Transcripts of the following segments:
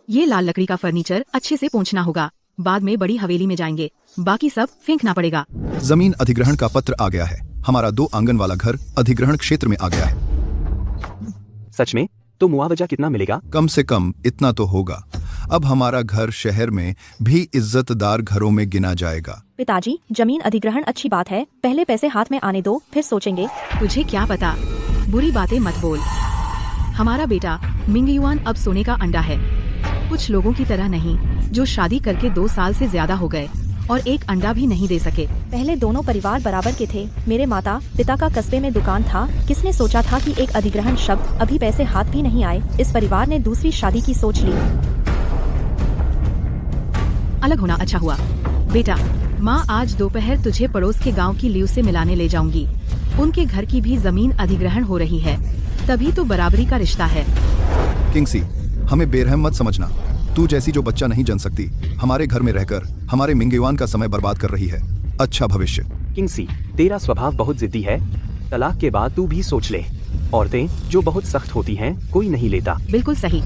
ये लाल लकड़ी का फर्नीचर अच्छे से पोंछना होगा, बाद में बड़ी हवेली में जाएंगे, बाकी सब फेंकना पड़ेगा। जमीन अधिग्रहण का पत्र आ गया है। हमारा 2 आंगन वाला घर अधिग्रहण क्षेत्र में आ गया है। सच में? तो मुआवजा कितना मिलेगा? कम से कम इतना तो होगा। अब हमारा घर शहर में भी इज्जतदार घरों में गिना जाएगा। पिताजी, जमीन अधिग्रहण अच्छी बात है, पहले पैसे हाथ में आने दो, फिर सोचेंगे। तुझे क्या पता, बुरी बातें मत बोल। हमारा बेटा मिंगयुआन अब सोने का अंडा है, कुछ लोगों की तरह नहीं जो शादी करके 2 साल से ज्यादा हो गए और एक अंडा भी नहीं दे सके। पहले दोनों परिवार बराबर के थे। मेरे माता पिता का कस्बे में दुकान था। किसने सोचा था कि एक अधिग्रहण शब्द, अभी पैसे हाथ भी नहीं आए, इस परिवार ने दूसरी शादी की सोच ली। अलग होना अच्छा हुआ। बेटा, माँ आज दोपहर तुझे पड़ोस के गांव की लियू से मिलाने ले जाऊंगी। उनके घर की भी जमीन अधिग्रहण हो रही है, तभी तो बराबरी का रिश्ता है। किंगसी, हमें बेरहम मत समझना। तू जैसी जो बच्चा नहीं जन सकती, हमारे घर में रहकर हमारे मिंगयुआन का समय बर्बाद कर रही है। अच्छा भविष्य। किंगसी, तेरा स्वभाव बहुत जिद्दी है। तलाक के बाद तू भी सोच ले। औरतें जो बहुत सख्त होती हैं, कोई नहीं लेता। बिल्कुल सही।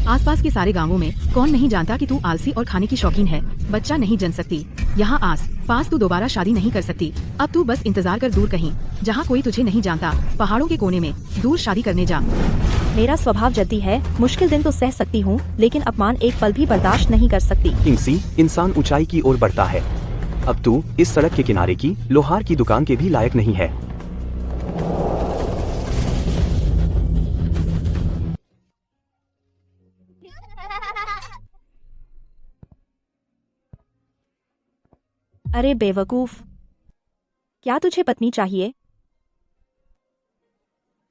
आसपास के सारे गांवों में कौन नहीं जानता कि तू आलसी और खाने की शौकीन है। बच्चा नहीं जन सकती, यहाँ आस पास तू दोबारा शादी नहीं कर सकती। अब तू बस इंतजार कर दूर कहीं, जहाँ कोई तुझे नहीं जानता, पहाड़ों के कोने में दूर शादी करने जा। मेरा स्वभाव जद्दी है, मुश्किल दिन तो सह सकती हूँ, लेकिन अपमान एक पल भी बर्दाश्त नहीं कर सकती। किंगसी, इंसान ऊंचाई की ओर बढ़ता है। अब तू इस सड़क के किनारे की लोहार की दुकान के भी लायक नहीं है। अरे बेवकूफ, क्या तुझे पत्नी चाहिए?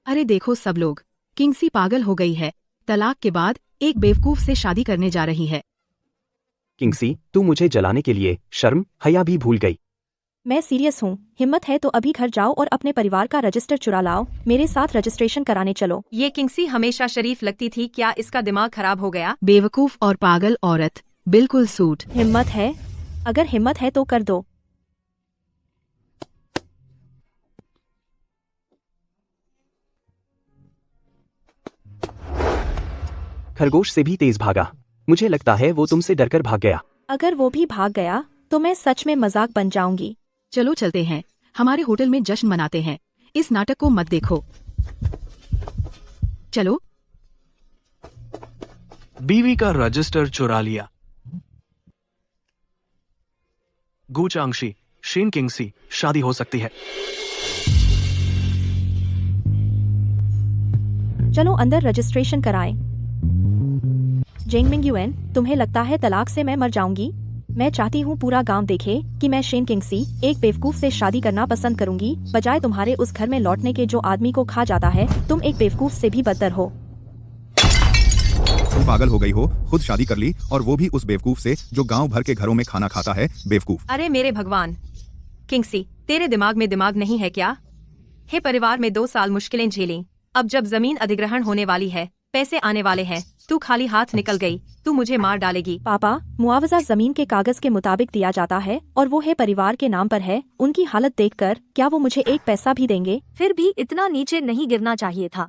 अरे देखो सब लोग, किंगसी पागल हो गई है। तलाक के बाद एक बेवकूफ से शादी करने जा रही है। किंगसी, तू मुझे जलाने के लिए शर्म हया भी भूल गई। मैं सीरियस हूँ। हिम्मत है तो अभी घर जाओ और अपने परिवार का रजिस्टर चुरा लाओ। मेरे साथ रजिस्ट्रेशन कराने चलो। ये किंगसी हमेशा शरीफ लगती थी, क्या इसका दिमाग खराब हो गया? बेवकूफ और पागल औरत, बिल्कुल सूट। हिम्मत है? अगर हिम्मत है तो कर दो। खरगोश से भी तेज भागा। मुझे लगता है वो तुमसे डरकर भाग गया। अगर वो भी भाग गया तो मैं सच में मजाक बन जाऊंगी। चलो चलते हैं, हमारे होटल में जश्न मनाते हैं। इस नाटक को मत देखो। चलो। बीवी का रजिस्टर चुरा लिया। गू चांगशी, शीन किंगसी, शादी हो सकती है। चलो अंदर रजिस्ट्रेशन कराएं। जेंग मिंगयुएन, तुम्हें लगता है तलाक से मैं मर जाऊंगी? मैं चाहती हूँ पूरा गांव देखे कि मैं शेन किंगसी एक बेवकूफ से शादी करना पसंद करूंगी, बजाय तुम्हारे उस घर में लौटने के जो आदमी को खा जाता है। तुम एक बेवकूफ से भी बदतर हो। तुम पागल हो गई हो, खुद शादी कर ली और वो भी उस बेवकूफ से जो गांव भर के घरों में खाना खाता है। बेवकूफ। अरे मेरे भगवान, किंगसी, तेरे दिमाग में दिमाग नहीं है क्या? हे परिवार में 2 साल मुश्किलें झेली, अब जब जमीन अधिग्रहण होने वाली है, पैसे आने वाले हैं, तू खाली हाथ निकल गई। तू मुझे मार डालेगी। पापा, मुआवजा जमीन के कागज के मुताबिक दिया जाता है और वो है परिवार के नाम पर है। उनकी हालत देखकर क्या वो मुझे एक पैसा भी देंगे? फिर भी इतना नीचे नहीं गिरना चाहिए था।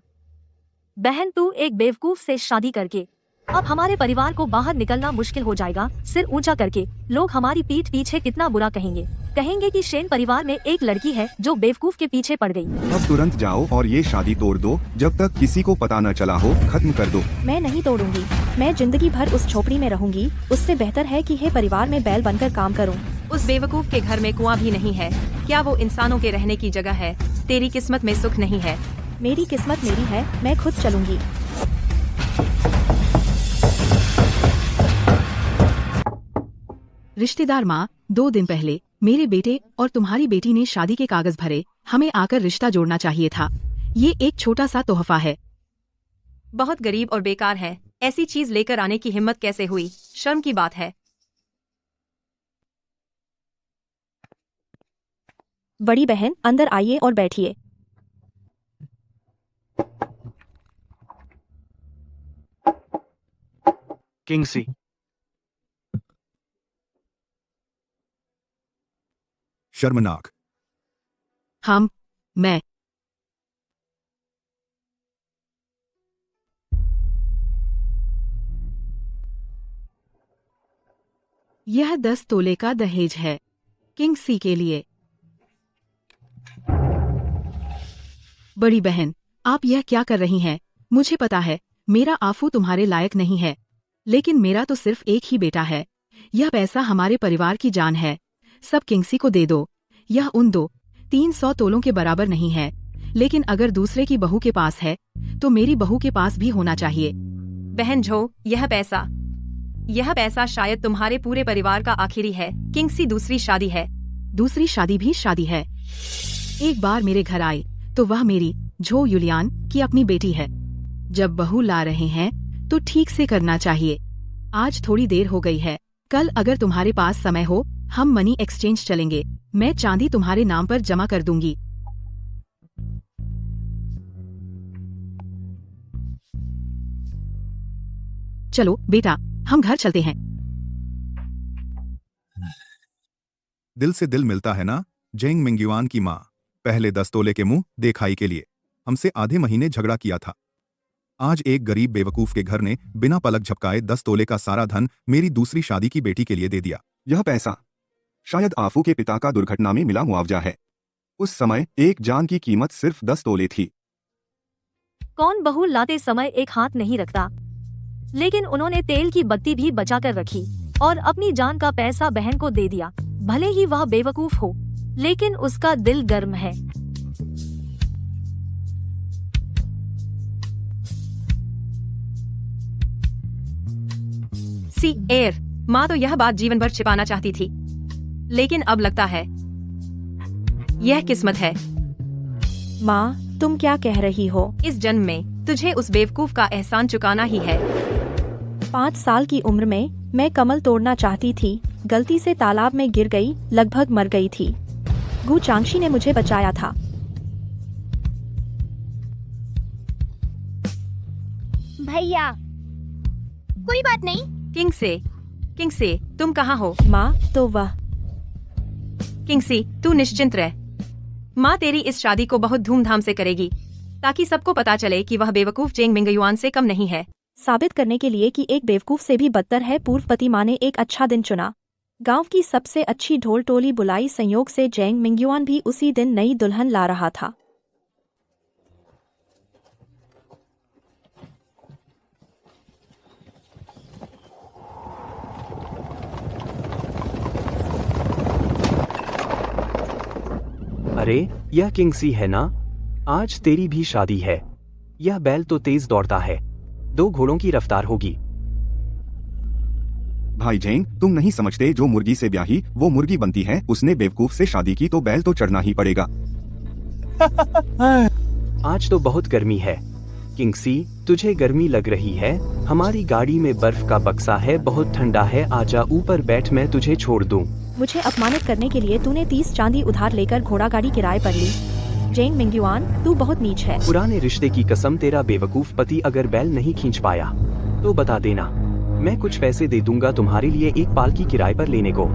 बहन, तू एक बेवकूफ से शादी करके अब हमारे परिवार को बाहर निकलना मुश्किल हो जाएगा। सिर ऊंचा करके लोग हमारी पीठ पीछे कितना बुरा कहेंगे। कहेंगे कि शेन परिवार में एक लड़की है जो बेवकूफ के पीछे पड़ गई। अब तुरंत जाओ और ये शादी तोड़ दो, जब तक किसी को पता न चला हो। खत्म कर दो। मैं नहीं तोड़ूंगी। मैं जिंदगी भर उस झोपड़ी में रहूंगी। उससे बेहतर है कि हे परिवार में बैल बनकर काम करूं। उस बेवकूफ के घर में कुआं भी नहीं है। क्या वो इंसानों के रहने की जगह है? तेरी किस्मत में सुख नहीं है। मेरी किस्मत मेरी है, मैं खुद चलूंगी। रिश्तेदार माँ, 2 दिन पहले मेरे बेटे और तुम्हारी बेटी ने शादी के कागज भरे। हमें आकर रिश्ता जोड़ना चाहिए था। ये एक छोटा सा तोहफा है। बहुत गरीब और बेकार है। ऐसी चीज लेकर आने की हिम्मत कैसे हुई? शर्म की बात है। बड़ी बहन, अंदर आइए और बैठिए। किंगसी, शर्मनाक। मैं यह 10 तोले का दहेज है किंग सी के लिए। बड़ी बहन, आप यह क्या कर रही हैं? मुझे पता है मेरा आफू तुम्हारे लायक नहीं है, लेकिन मेरा तो सिर्फ एक ही बेटा है। यह पैसा हमारे परिवार की जान है। सब किंगसी को दे दो। यह उन 200-300 तोलों के बराबर नहीं है, लेकिन अगर दूसरे की बहू के पास है तो मेरी बहू के पास भी होना चाहिए। बहन जो, यह पैसा शायद तुम्हारे पूरे परिवार का आखिरी है। किंगसी दूसरी शादी है। दूसरी शादी भी शादी है। एक बार मेरे घर आए तो वह मेरी झो यूलियान की अपनी बेटी है। जब बहू ला रहे हैं तो ठीक से करना चाहिए। आज थोड़ी देर हो गई है, कल अगर तुम्हारे पास समय हो हम मनी एक्सचेंज चलेंगे। मैं चांदी तुम्हारे नाम पर जमा कर दूंगी। चलो बेटा, हम घर चलते हैं। दिल से दिल मिलता है ना? जेंग मिंगयुआन की माँ पहले 10 तोले के मुंह देखाई के लिए हमसे आधे महीने झगड़ा किया था। आज एक गरीब बेवकूफ के घर ने बिना पलक झपकाए 10 तोले का सारा धन मेरी दूसरी शादी की बेटी के लिए दे दिया। यह पैसा शायद आफू के पिता का दुर्घटना में मिला मुआवजा है। उस समय एक जान की कीमत सिर्फ 10 तोले थी। कौन बहू लाते समय एक हाथ नहीं रखता, लेकिन उन्होंने तेल की बत्ती भी बचा कर रखी और अपनी जान का पैसा बहन को दे दिया। भले ही वह बेवकूफ हो, लेकिन उसका दिल गर्म है। सी एयर माँ तो यह बात जीवन भर छिपाना चाहती थी, लेकिन अब लगता है यह किस्मत है। माँ, तुम क्या कह रही हो? इस जन्म में तुझे उस बेवकूफ का एहसान चुकाना ही है। 5 साल की उम्र में मैं कमल तोड़ना चाहती थी, गलती से तालाब में गिर गई, लगभग मर गई थी। गु चांगशी ने मुझे बचाया था। भैया, कोई बात नहीं। किंगसे, तुम कहाँ हो? माँ, तो वह किंगसी, तू निश्चिंत रह। माँ तेरी इस शादी को बहुत धूमधाम से करेगी, ताकि सबको पता चले कि वह बेवकूफ जेंग मिंगयुआन से कम नहीं है। साबित करने के लिए कि एक बेवकूफ से भी बदतर है, पूर्व पति माँ ने एक अच्छा दिन चुना। गांव की सबसे अच्छी ढोल टोली बुलाई। संयोग से जेंग मिंगयुआन भी उसी दिन नई दुल्हन ला रहा था। अरे यह किंगसी है ना? आज तेरी भी शादी है। यह बैल तो तेज दौड़ता है, 2 घोड़ों की रफ्तार होगी। भाई जेंग, तुम नहीं समझते, जो मुर्गी से ब्याही वो मुर्गी बनती है। उसने बेवकूफ से शादी की तो बैल तो चढ़ना ही पड़ेगा। आज तो बहुत गर्मी है। किंगसी, तुझे गर्मी लग रही है? हमारी गाड़ी में बर्फ का बक्सा है, बहुत ठंडा है। आजा ऊपर बैठ, मैं तुझे छोड़ दूं। मुझे अपमानित करने के लिए तूने 30 चांदी उधार लेकर घोड़ा गाड़ी किराए पर ली। जेंग मिंगयुआन, तू बहुत नीच है। पुराने रिश्ते की कसम, तेरा बेवकूफ पति अगर बैल नहीं खींच पाया तो बता देना, मैं कुछ पैसे दे दूंगा तुम्हारे लिए एक पालकी किराए पर लेने को।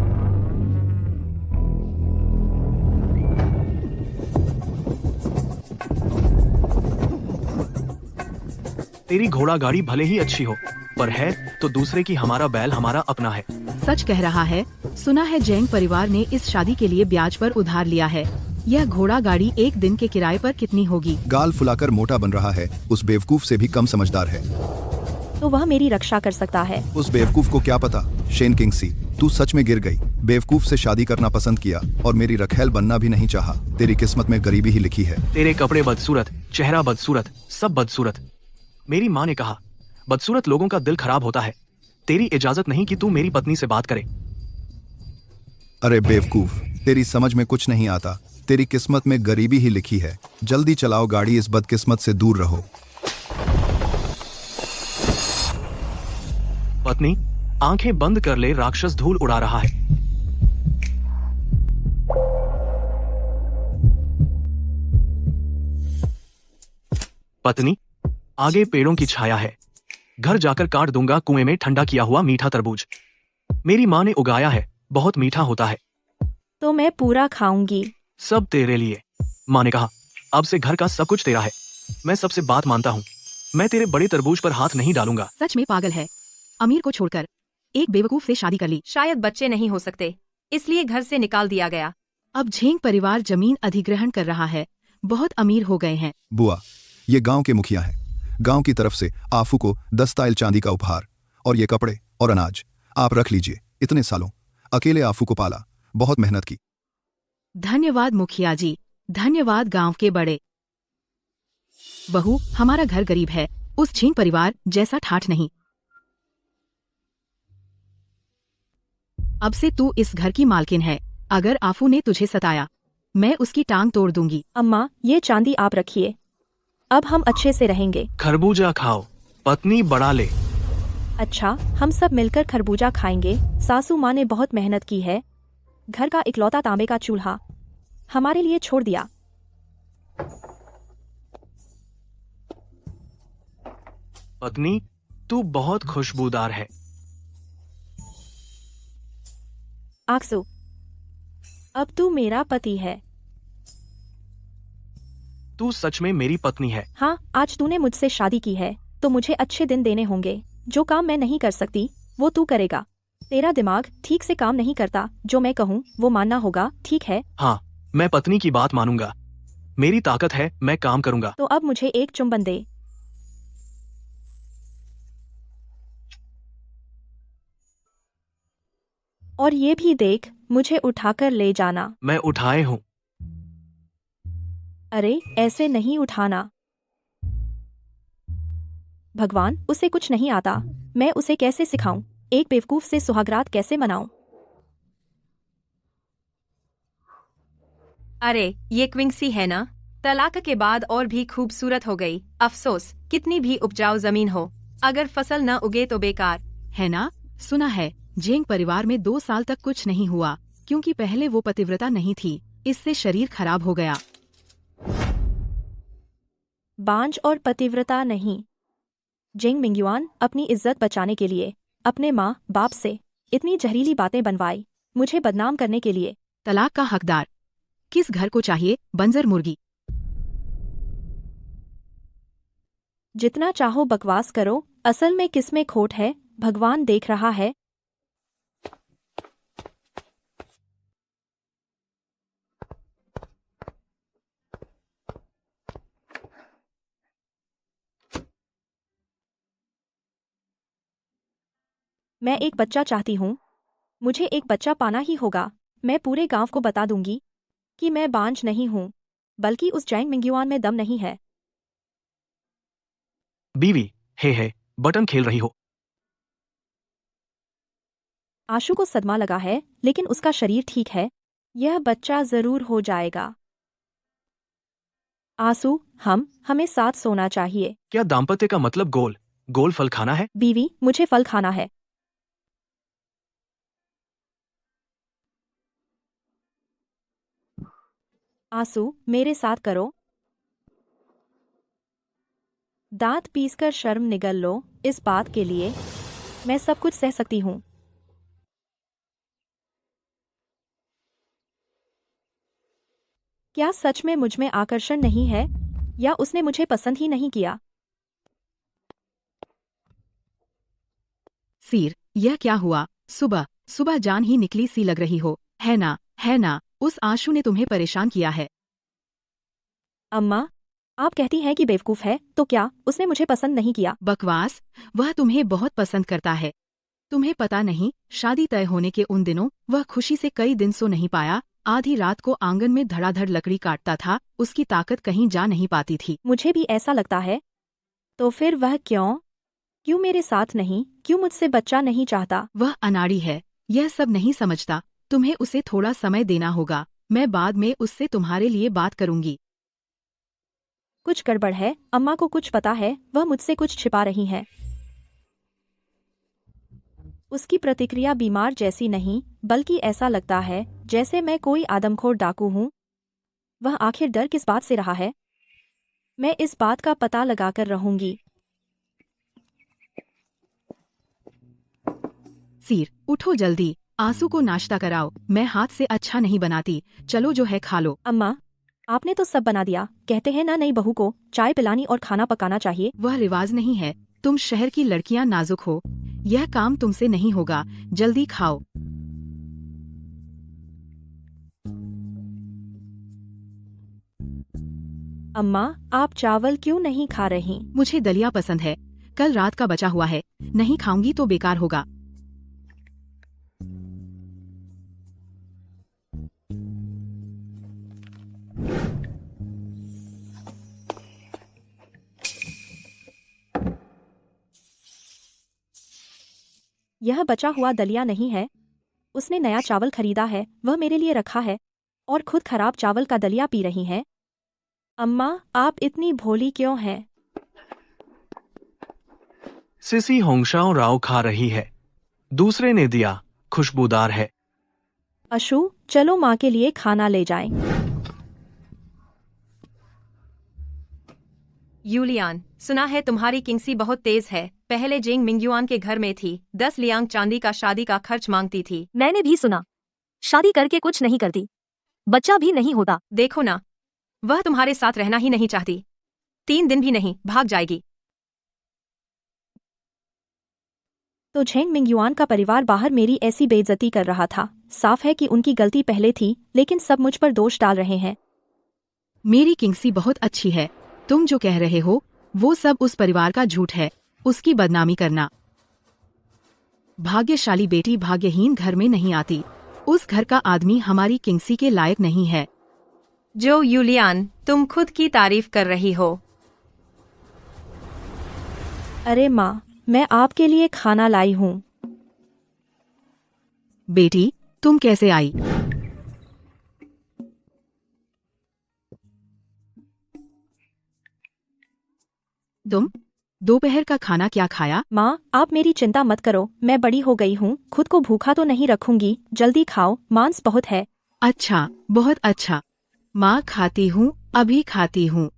तेरी घोड़ा गाड़ी भले ही अच्छी हो, पर है तो दूसरे की। हमारा बैल हमारा अपना है। सच कह रहा है। सुना है जेंग परिवार ने इस शादी के लिए ब्याज पर उधार लिया है। यह घोड़ा गाड़ी एक दिन के किराए पर कितनी होगी? गाल फुलाकर मोटा बन रहा है, उस बेवकूफ से भी कम समझदार है। तो वह मेरी रक्षा कर सकता है। उस बेवकूफ को क्या पता? शेन किंगसी, तू सच में गिर गई। बेवकूफ से शादी करना पसंद किया और मेरी रखेल बनना भी नहीं चाहा। तेरी किस्मत में गरीबी ही लिखी है। तेरे कपड़े बदसूरत, चेहरा बदसूरत, सब बदसूरत। मेरी माँ ने कहा बदसूरत लोगों का दिल खराब होता है। तेरी इजाजत नहीं कि तू मेरी पत्नी से बात करे। अरे बेवकूफ, तेरी समझ में कुछ नहीं आता। तेरी किस्मत में गरीबी ही लिखी है। जल्दी चलाओ गाड़ी, इस बदकिस्मत से दूर रहो। पत्नी, आंखें बंद कर ले, राक्षस धूल उड़ा रहा है। पत्नी, आगे पेड़ों की छाया है। घर जाकर काट दूंगा कुएं में ठंडा किया हुआ मीठा तरबूज। मेरी माँ ने उगाया है, बहुत मीठा होता है। तो मैं पूरा खाऊंगी। सब तेरे लिए। माँ ने कहा अब से घर का सब कुछ तेरा है। मैं सबसे बात मानता हूँ। मैं तेरे बड़े तरबूज पर हाथ नहीं डालूंगा। सच में पागल है। अमीर को छोड़कर एक बेवकूफ से शादी कर ली। शायद बच्चे नहीं हो सकते, इसलिए घर से निकाल दिया गया। अब झेंग परिवार जमीन अधिग्रहण कर रहा है, बहुत अमीर हो गए हैं। बुआ, ये गांव के मुखिया हैं। गांव की तरफ से आफू को 10 ताइल चांदी का उपहार और ये कपड़े और अनाज आप रख लीजिए। इतने सालों अकेले आफू को पाला, बहुत मेहनत की। धन्यवाद मुखिया जी, धन्यवाद गांव के बड़े। बहू, हमारा घर गरीब है, उस झेंग परिवार जैसा ठाठ नहीं। अब से तू इस घर की मालकिन है। अगर आफू ने तुझे सताया, मैं उसकी टांग तोड़ दूंगी। अम्मा, ये चांदी आप रखिए, अब हम अच्छे से रहेंगे। खरबूजा खाओ, पत्नी बढ़ा ले। अच्छा, हम सब मिलकर खरबूजा खाएंगे। सासू माँ ने बहुत मेहनत की है। घर का इकलौता तांबे का चूल्हा हमारे लिए छोड़ दिया। पत्नी, तू बहुत खुशबूदार है। आक्सू, अब तू मेरा पति है। तू सच में मेरी पत्नी है। हाँ, आज तूने मुझसे शादी की है तो मुझे अच्छे दिन देने होंगे। जो काम मैं नहीं कर सकती वो तू करेगा। तेरा दिमाग ठीक से काम नहीं करता, जो मैं कहूँ वो मानना होगा, ठीक है? हाँ, मैं पत्नी की बात मानूंगा। मेरी ताकत है, मैं काम करूंगा। तो अब मुझे एक चुंबन दे। और ये भी देख, मुझे उठाकर ले जाना। मैं उठाए हूँ। अरे, ऐसे नहीं उठाना। भगवान, उसे कुछ नहीं आता, मैं उसे कैसे सिखाऊं? एक बेवकूफ से सुहागरात कैसे मनाऊं? अरे, ये क्विंसी है ना? तलाक के बाद और भी खूबसूरत हो गई। अफसोस, कितनी भी उपजाऊ जमीन हो, अगर फसल न उगे तो बेकार है ना? सुना है झेंग परिवार में 2 साल तक कुछ नहीं हुआ, क्योंकि पहले वो पतिव्रता नहीं थी, इससे शरीर खराब हो गया। बांझ और पतिव्रता नहीं। जेंग मिंग्युआन अपनी इज्जत बचाने के लिए अपने माँ बाप से इतनी जहरीली बातें बनवाई, मुझे बदनाम करने के लिए। तलाक का हकदार किस घर को चाहिए? बंजर मुर्गी। जितना चाहो बकवास करो, असल में किसमें खोट है भगवान देख रहा है। मैं एक बच्चा चाहती हूँ, मुझे एक बच्चा पाना ही होगा। मैं पूरे गांव को बता दूंगी कि मैं बांझ नहीं हूँ, बल्कि उस जैंग मिंग्युआन में दम नहीं है। बीवी, हे, बटन खेल रही हो। आशु को सदमा लगा है, लेकिन उसका शरीर ठीक है। यह बच्चा जरूर हो जाएगा। आंसू, हमें साथ सोना चाहिए। क्या दाम्पत्य का मतलब गोल फल खाना है? बीवी, मुझे फल खाना है। आंसू, मेरे साथ करो। दांत पीसकर शर्म निगल लो इस बात के लिए। मैं सब कुछ सह सकती हूँ। क्या सच में मुझ में आकर्षण नहीं है, या उसने मुझे पसंद ही नहीं किया? सीर, यह क्या हुआ? सुबह सुबह जान ही निकली सी लग रही हो, है ना? उस आशु ने तुम्हें परेशान किया है। अम्मा, आप कहती हैं कि बेवकूफ है, तो क्या उसने मुझे पसंद नहीं किया? बकवास, वह तुम्हें बहुत पसंद करता है। तुम्हें पता नहीं, शादी तय होने के उन दिनों वह खुशी से कई दिन सो नहीं पाया। आधी रात को आंगन में धड़ाधड़ लकड़ी काटता था, उसकी ताकत कहीं जा नहीं पाती थी। मुझे भी ऐसा लगता है। तो फिर वह क्यों मेरे साथ नहीं, क्यों मुझसे बच्चा नहीं चाहता? वह अनाड़ी है, यह सब नहीं समझता। तुम्हें उसे थोड़ा समय देना होगा। मैं बाद में उससे तुम्हारे लिए बात करूंगी। कुछ गड़बड़ है, अम्मा को कुछ पता है, वह मुझसे कुछ छिपा रही हैं। उसकी प्रतिक्रिया बीमार जैसी नहीं, बल्कि ऐसा लगता है जैसे मैं कोई आदमखोर डाकू हूँ। वह आखिर डर किस बात से रहा है? मैं इस बात का पता लगाकर रहूंगी। सीर, उठो जल्दी, आंसू को नाश्ता कराओ। मैं हाथ से अच्छा नहीं बनाती, चलो जो है खा लो। अम्मा, आपने तो सब बना दिया। कहते हैं ना, नई बहू को चाय पिलानी और खाना पकाना चाहिए। वह रिवाज नहीं है। तुम शहर की लड़कियां नाजुक हो, यह काम तुमसे नहीं होगा, जल्दी खाओ। अम्मा, आप चावल क्यों नहीं खा रही? मुझे दलिया पसंद है, कल रात का बचा हुआ है, नहीं खाऊंगी तो बेकार होगा। यह बचा हुआ दलिया नहीं है। उसने नया चावल खरीदा है, वह मेरे लिए रखा है और खुद खराब चावल का दलिया पी रही हैं। अम्मा, आप इतनी भोली क्यों हैं? सिसी होंगशाओ राव खा रही है, दूसरे ने दिया, खुशबूदार है। अशु, चलो माँ के लिए खाना ले जाएं। यूलियान, सुना है तुम्हारी किंगसी बहुत तेज है। पहले जिंग मिंगयुआन के घर में थी, 10 लियांग चांदी का शादी का खर्च मांगती थी। मैंने भी सुना, शादी करके कुछ नहीं करती, बच्चा भी नहीं होता। देखो ना, वह तुम्हारे साथ रहना ही नहीं चाहती। 3 दिन भी नहीं, भाग जाएगी। तो झेंग मिंगयुआन का परिवार बाहर मेरी ऐसी बेइज्जती कर रहा था। साफ है कि उनकी गलती पहले थी, लेकिन सब मुझ पर दोष डाल रहे हैं। मेरी किंगसी बहुत अच्छी है, तुम जो कह रहे हो वो सब उस परिवार का झूठ है, उसकी बदनामी करना। भाग्यशाली बेटी भाग्यहीन घर में नहीं आती। उस घर का आदमी हमारी किंगसी के लायक नहीं है। जो यूलियान, तुम खुद की तारीफ कर रही हो। अरे माँ, मैं आपके लिए खाना लाई हूँ। बेटी, तुम कैसे आई? तुम दोपहर का खाना क्या खाया? माँ, आप मेरी चिंता मत करो, मैं बड़ी हो गई हूँ, खुद को भूखा तो नहीं रखूंगी। जल्दी खाओ, मांस बहुत है। अच्छा, बहुत अच्छा। माँ, खाती हूँ, अभी खाती हूँ।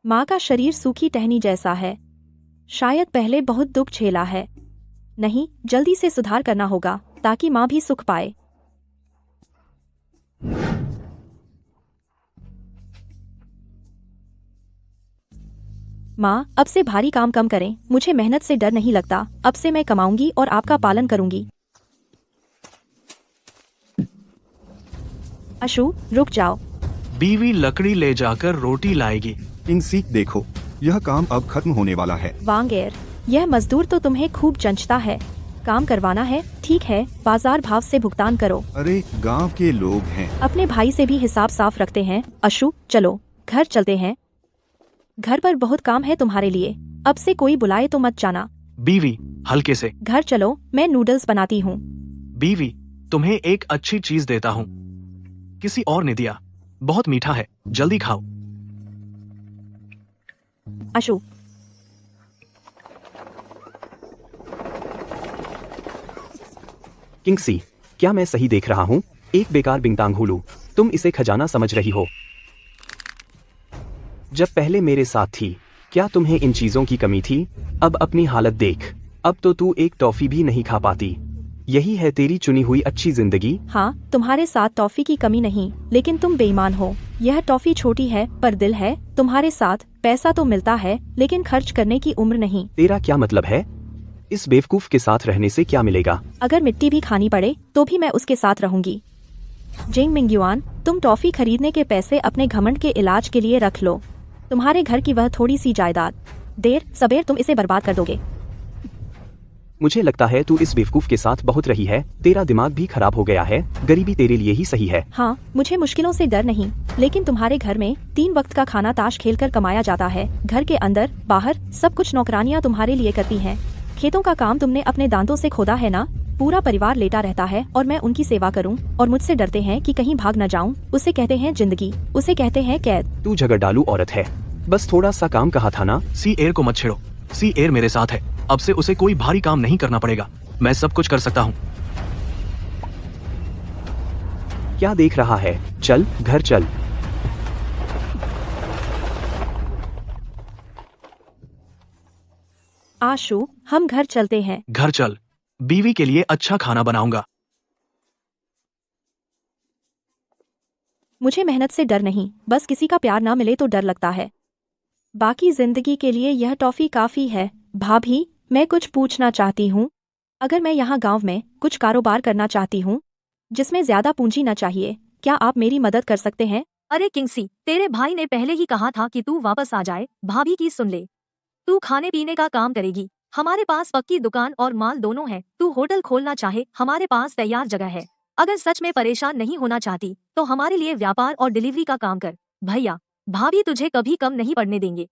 माँ का शरीर सूखी टहनी जैसा है, शायद पहले बहुत दुख झेला है। नहीं, जल्दी से सुधार करना होगा ताकि माँ भी सुख पाए। माँ, अब से भारी काम कम करें, मुझे मेहनत से डर नहीं लगता। अब से मैं कमाऊंगी और आपका पालन करूंगी। अशु, रुक जाओ। बीवी लकड़ी ले जाकर रोटी लाएगी। किंगसी, देखो, यह काम अब खत्म होने वाला है। वांगेर, यह मजदूर तो तुम्हें खूब जंचता है। काम करवाना है, ठीक है, बाजार भाव से भुगतान करो। अरे, गांव के लोग हैं। अपने भाई से भी हिसाब साफ रखते हैं। अशु, चलो घर चलते हैं, घर पर बहुत काम है तुम्हारे लिए। अब से कोई बुलाए तो मत जाना। बीवी, हल्के से। घर चलो, मैं नूडल्स बनाती हूँ। बीवी, तुम्हें एक अच्छी चीज देता हूँ, किसी और ने दिया, बहुत मीठा है, जल्दी खाओ। अशु, किंगसी, क्या मैं सही देख रहा हूँ? एक बेकार बिंगतांग हुलू, तुम इसे खजाना समझ रही हो। जब पहले मेरे साथ थी, क्या तुम्हें इन चीजों की कमी थी? अब अपनी हालत देख, अब तो तू एक टॉफी भी नहीं खा पाती। यही है तेरी चुनी हुई अच्छी जिंदगी? हाँ, तुम्हारे साथ टॉफी की कमी नहीं, लेकिन तुम बेईमान हो। यह टॉफी छोटी है पर दिल है तुम्हारे साथ। पैसा तो मिलता है, लेकिन खर्च करने की उम्र नहीं। तेरा क्या मतलब है? इस बेवकूफ के साथ रहने से क्या मिलेगा? अगर मिट्टी भी खानी पड़े तो भी मैं उसके साथ रहूंगी। जिंग मिंगयुआन, तुम टॉफी खरीदने के पैसे अपने घमंड के इलाज के लिए रख लो। तुम्हारे घर की वह थोड़ी सी जायदाद, देर सबेर तुम इसे बर्बाद कर दोगे। मुझे लगता है तू इस बेवकूफ के साथ बहुत रही है, तेरा दिमाग भी खराब हो गया है। गरीबी तेरे लिए ही सही है। हाँ, मुझे मुश्किलों से डर नहीं, लेकिन तुम्हारे घर में 3 वक्त का खाना ताश खेलकर कमाया जाता है। घर के अंदर बाहर सब कुछ नौकरानियां तुम्हारे लिए करती हैं। खेतों का काम तुमने अपने दांतों से खोदा है ना। पूरा परिवार लेटा रहता है और मैं उनकी सेवा करूं, और मुझसे डरते हैं कि कहीं भाग न जाऊं। उसे कहते हैं जिंदगी, उसे कहते हैं कैद। तू झगड़ालू औरत है, बस थोड़ा सा काम कहा था ना। सी एयर को मत छेड़ो, सी एयर मेरे साथ है, अब से उसे कोई भारी काम नहीं करना पड़ेगा। मैं सब कुछ कर सकता हूँ। क्या देख रहा है? चल, घर चल। आशु, हम घर चलते हैं। घर चल, बीवी के लिए अच्छा खाना बनाऊंगा। मुझे मेहनत से डर नहीं, बस किसी का प्यार ना मिले तो डर लगता है। बाकी जिंदगी के लिए यह टॉफी काफी है। भाभी, मैं कुछ पूछना चाहती हूँ। अगर मैं यहाँ गांव में कुछ कारोबार करना चाहती हूँ जिसमें ज्यादा पूंजी न चाहिए, क्या आप मेरी मदद कर सकते हैं? अरे किंगसी, तेरे भाई ने पहले ही कहा था कि तू वापस आ जाए। भाभी की सुन ले, तू खाने पीने का काम करेगी। हमारे पास पक्की दुकान और माल दोनों है। तू होटल खोलना चाहे, हमारे पास तैयार जगह है। अगर सच में परेशान नहीं होना चाहती तो हमारे लिए व्यापार और डिलीवरी का काम कर। भैया, भाभी तुझे कभी कम नहीं पड़ने देंगे।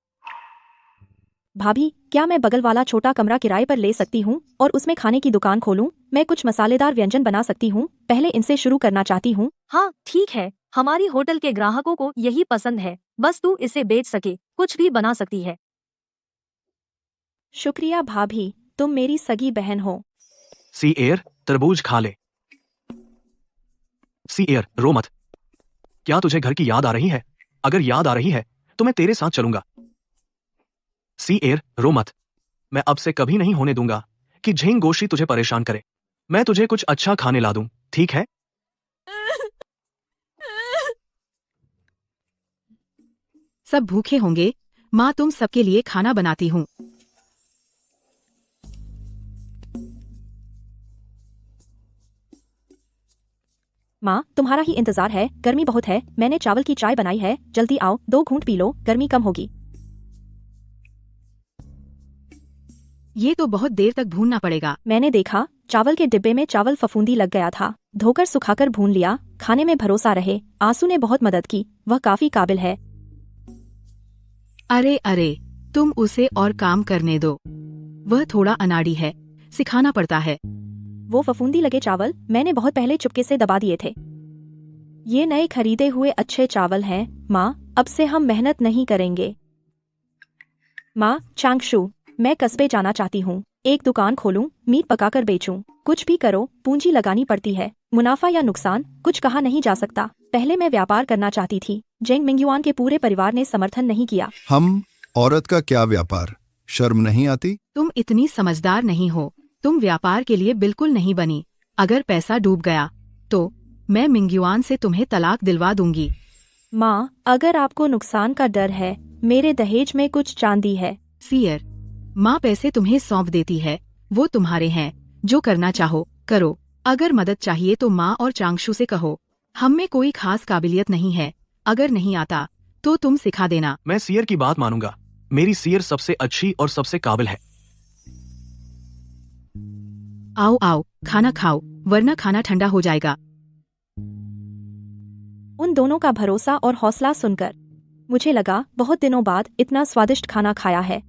भाभी, क्या मैं बगल वाला छोटा कमरा किराए पर ले सकती हूँ और उसमें खाने की दुकान खोलूं? मैं कुछ मसालेदार व्यंजन बना सकती हूँ। पहले इनसे शुरू करना चाहती हूँ। हाँ ठीक है, हमारी होटल के ग्राहकों को यही पसंद है। बस तू इसे बेच सके, कुछ भी बना सकती है। शुक्रिया भाभी, तुम मेरी सगी बहन हो। सी एयर, तरबूज खा ले। सी एयर, रो मत। क्या तुझे घर की याद आ रही है? अगर याद आ रही है तो मैं तेरे साथ चलूंगा। सी एयर, रो मत। मैं अब से कभी नहीं होने दूंगा कि झेंग गोशी तुझे परेशान करे। मैं तुझे कुछ अच्छा खाने ला दूं, ठीक है? सब भूखे होंगे, माँ तुम सबके लिए खाना बनाती हूँ। माँ, तुम्हारा ही इंतजार है। गर्मी बहुत है। मैंने चावल की चाय बनाई है, जल्दी आओ, 2 घूंट पी लो, गर्मी कम होगी। ये तो बहुत देर तक भूनना पड़ेगा। मैंने देखा चावल के डिब्बे में चावल फफूंदी लग गया था। धोकर सुखाकर भून लिया। खाने में भरोसा रहे। आंसू ने बहुत मदद की, वह काफी काबिल है। अरे अरे, तुम उसे और काम करने दो। वह थोड़ा अनाड़ी है, सिखाना पड़ता है। वो फफूंदी लगे चावल मैंने बहुत पहले चुपके से दबा दिए थे। ये नए खरीदे हुए अच्छे चावल हैं। माँ, अब से हम मेहनत नहीं करेंगे। माँ, चांगशू, मैं कस्बे जाना चाहती हूँ। एक दुकान खोलूं, मीट पकाकर बेचूं। कुछ भी करो, पूंजी लगानी पड़ती है। मुनाफा या नुकसान कुछ कहा नहीं जा सकता। पहले मैं व्यापार करना चाहती थी। जेंग मिंगयुआन के पूरे परिवार ने समर्थन नहीं किया। हम औरत का क्या व्यापार, शर्म नहीं आती? तुम इतनी समझदार नहीं हो। तुम व्यापार के लिए बिल्कुल नहीं बनी। अगर पैसा डूब गया तो मैं मिंगयुआन से तुम्हें तलाक दिलवा दूंगी। माँ, अगर आपको नुकसान का डर है, मेरे दहेज में कुछ चांदी है। सियर, माँ पैसे तुम्हें सौंप देती है, वो तुम्हारे हैं। जो करना चाहो करो। अगर मदद चाहिए तो माँ और चांगशू से कहो। हम में कोई खास काबिलियत नहीं है। अगर नहीं आता तो तुम सिखा देना। मैं सियर की बात मानूंगा। मेरी सियर सबसे अच्छी और सबसे काबिल है। आओ आओ, खाना खाओ, वरना खाना ठंडा हो जाएगा। उन दोनों का भरोसा और हौसला सुनकर मुझे लगा बहुत दिनों बाद इतना स्वादिष्ट खाना खाया है।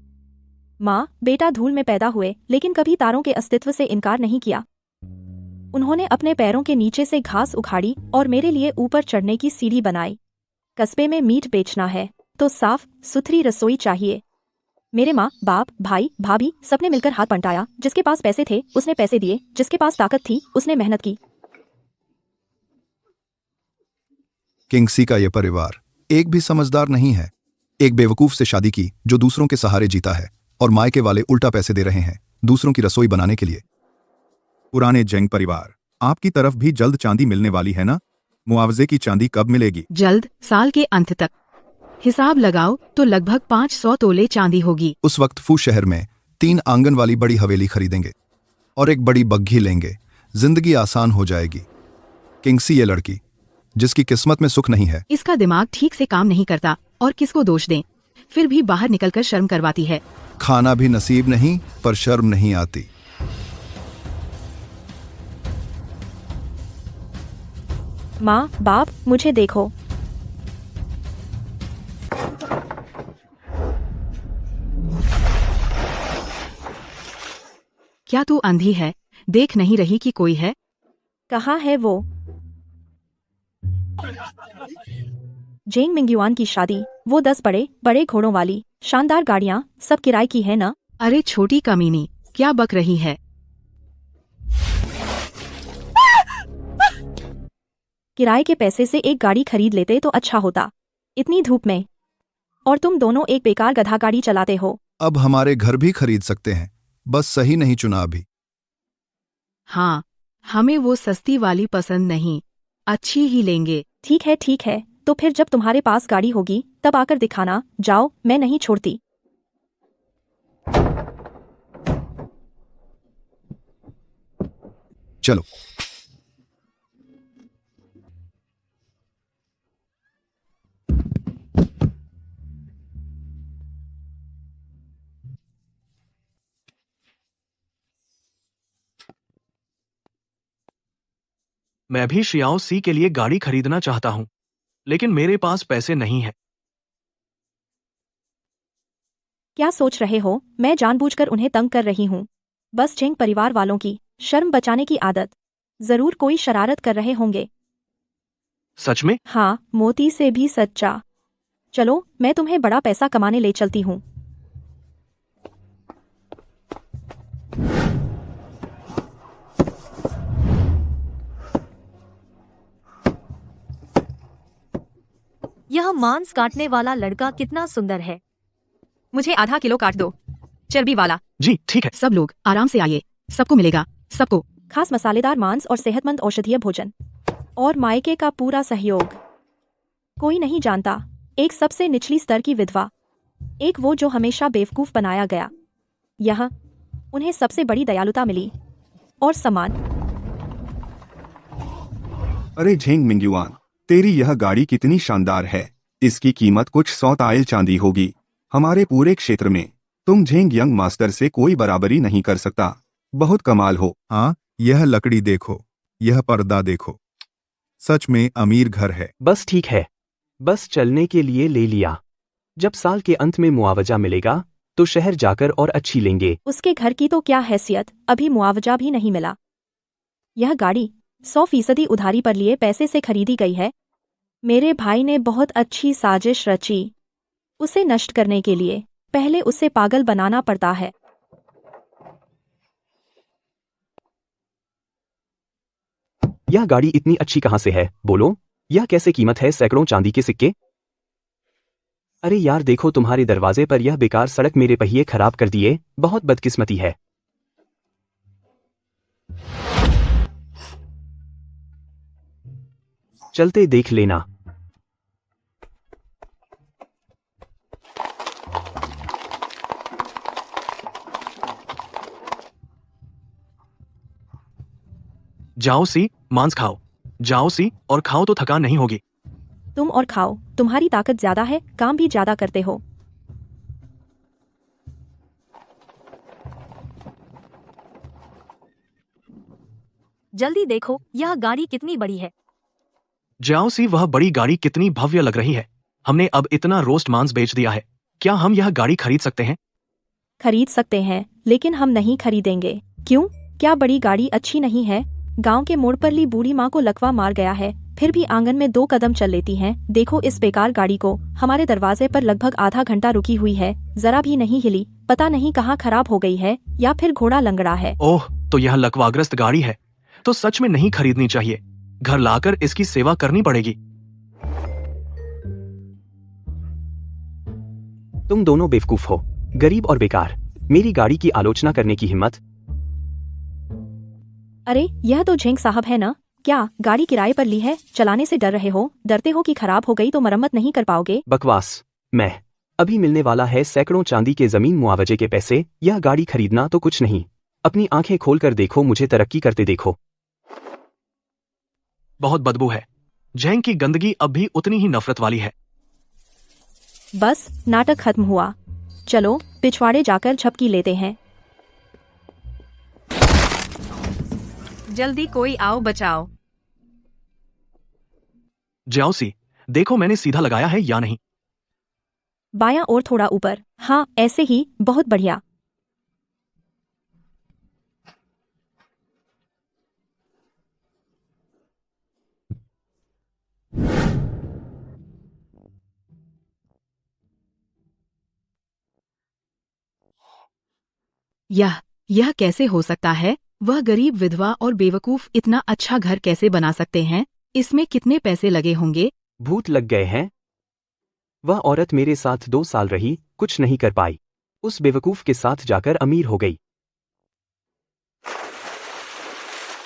माँ, बेटा धूल में पैदा हुए लेकिन कभी तारों के अस्तित्व से इनकार नहीं किया। उन्होंने अपने पैरों के नीचे से घास उखाड़ी और मेरे लिए ऊपर चढ़ने की सीढ़ी बनाई। कस्बे में मीट बेचना है तो साफ सुथरी रसोई चाहिए। मेरे माँ, बाप, भाई, भाभी सबने मिलकर हाथ बंटाया। जिसके पास पैसे थे उसने पैसे दिए, जिसके पास ताकत थी उसने मेहनत की। किंगसी का यह परिवार एक भी समझदार नहीं है। एक बेवकूफ से शादी की जो दूसरों के सहारे जीता है, और मायके वाले उल्टा पैसे दे रहे हैं दूसरों की रसोई बनाने के लिए। पुराने जेंग परिवार, आपकी तरफ भी जल्द चांदी मिलने वाली है ना? मुआवजे की चांदी कब मिलेगी? जल्द, साल के अंत तक। हिसाब लगाओ तो लगभग 500 तोले चांदी होगी। उस वक्त फू शहर में 3 आंगन वाली बड़ी हवेली खरीदेंगे और एक बड़ी बग्घी लेंगे। जिंदगी आसान हो जाएगी। किंगसी ये लड़की जिसकी किस्मत में सुख नहीं है। इसका दिमाग ठीक से काम नहीं करता और किसको दोष दें। फिर भी बाहर निकलकर शर्म करवाती है। खाना भी नसीब नहीं पर शर्म नहीं आती। माँ, बाप, मुझे देखो। क्या तू अंधी है? देख नहीं रही कि कोई है? कहाँ है वो? जेंग मिंगयुआन की शादी, वो 10 बड़े बड़े घोड़ों वाली शानदार गाड़ियाँ सब किराए की है ना? अरे छोटी कमीनी, क्या बक रही है? किराए के पैसे से एक गाड़ी खरीद लेते तो अच्छा होता, इतनी धूप में। और तुम दोनों एक बेकार गधा गाड़ी चलाते हो। अब हमारे घर भी खरीद सकते हैं, बस सही नहीं चुना अभी। हाँ, हमें वो सस्ती वाली पसंद नहीं, अच्छी ही लेंगे। ठीक है, तो फिर जब तुम्हारे पास गाड़ी होगी तब आकर दिखाना। जाओ, मैं नहीं छोड़ती। चलो। मैं भी शियाओ सी के लिए गाड़ी खरीदना चाहता हूँ, लेकिन मेरे पास पैसे नहीं है। क्या सोच रहे हो? मैं जानबूझकर उन्हें तंग कर रही हूँ। बस झेंग परिवार वालों की शर्म बचाने की आदत। जरूर कोई शरारत कर रहे होंगे। सच में? हाँ, मोती से भी सच्चा। चलो, मैं तुम्हें बड़ा पैसा कमाने ले चलती हूँ। यह मांस काटने वाला लड़का कितना सुंदर है। मुझे आधा किलो काट दो, चर्बी वाला। जी ठीक है। सब लोग आराम से आइए, सबको मिलेगा, सबको। खास मसालेदार मांस और सेहतमंद औषधीय भोजन और मायके का पूरा सहयोग। कोई नहीं जानता, एक सबसे निचली स्तर की विधवा, एक वो जो हमेशा बेवकूफ बनाया गया। यह उन्हें सबसे बड़ी दयालुता मिली और सम्मान। अरे झेंग मिंगयुआन, तेरी यह गाड़ी कितनी शानदार है। इसकी कीमत कुछ 100 ताइल चांदी होगी। हमारे पूरे क्षेत्र में तुम झेंग यंग मास्टर से कोई बराबरी नहीं कर सकता। बहुत कमाल हो। हाँ, यह लकड़ी देखो, यह पर्दा देखो, सच में अमीर घर है। बस ठीक है, बस चलने के लिए ले लिया। जब साल के अंत में मुआवजा मिलेगा तो शहर जाकर और अच्छी लेंगे। उसके घर की तो क्या हैसियत, अभी मुआवजा भी नहीं मिला। यह गाड़ी 100% उधारी पर लिए पैसे से खरीदी गई है। मेरे भाई ने बहुत अच्छी साजिश रची। उसे नष्ट करने के लिए पहले उसे पागल बनाना पड़ता है। यह गाड़ी इतनी अच्छी कहाँ से है, बोलो? यह कैसे कीमत है? सैकड़ों चांदी के सिक्के। अरे यार देखो, तुम्हारे दरवाजे पर यह बेकार सड़क मेरे पहिए खराब कर दिए। बहुत बदकिस्मती है। चलते देख लेना। जाओ सी, मांस खाओ। जाओ सी और खाओ तो थकान नहीं होगी। तुम और खाओ, तुम्हारी ताकत ज्यादा है, काम भी ज्यादा करते हो। जल्दी देखो, यह गाड़ी कितनी बड़ी है। जाओ सी, वह बड़ी गाड़ी कितनी भव्य लग रही है। हमने अब इतना रोस्ट मांस बेच दिया है, क्या हम यह गाड़ी खरीद सकते हैं? खरीद सकते हैं, लेकिन हम नहीं खरीदेंगे। क्यों? क्या बड़ी गाड़ी अच्छी नहीं है? गांव के मोड़ पर ली बूढ़ी माँ को लकवा मार गया है, फिर भी आंगन में 2 कदम चल लेती हैं। देखो इस बेकार गाड़ी को, हमारे दरवाजे पर लगभग आधा घंटा रुकी हुई है, जरा भी नहीं हिली। पता नहीं कहाँ खराब हो गई है या फिर घोड़ा लंगड़ा है। ओह, तो यह लकवाग्रस्त गाड़ी है, तो सच में नहीं खरीदनी चाहिए। घर लाकर इसकी सेवा करनी पड़ेगी। तुम दोनों बेवकूफ हो, गरीब और बेकार। मेरी गाड़ी की आलोचना करने की हिम्मत। अरे यह तो झेंग साहब है ना? क्या गाड़ी किराए पर ली है? चलाने से डर रहे हो? डरते हो कि खराब हो गई तो मरम्मत नहीं कर पाओगे? बकवास। मैं अभी मिलने वाला है सैकड़ों चांदी के जमीन मुआवजे के पैसे। यह गाड़ी खरीदना तो कुछ नहीं। अपनी आंखें खोलकर देखो, मुझे तरक्की करते देखो। बहुत बदबू है। झेंग की गंदगी अब भी उतनी ही नफरत वाली है। बस नाटक खत्म हुआ। चलो पिछवाड़े जाकर झपकी लेते हैं। जल्दी कोई आओ, बचाओ। जाओ सी, देखो मैंने सीधा लगाया है या नहीं। बायां और थोड़ा ऊपर। हाँ ऐसे ही, बहुत बढ़िया। यह कैसे हो सकता है? वह गरीब विधवा और बेवकूफ इतना अच्छा घर कैसे बना सकते हैं? इसमें कितने पैसे लगे होंगे? भूत लग गए हैं। वह औरत मेरे साथ 2 साल रही, कुछ नहीं कर पाई। उस बेवकूफ के साथ जाकर अमीर हो गई।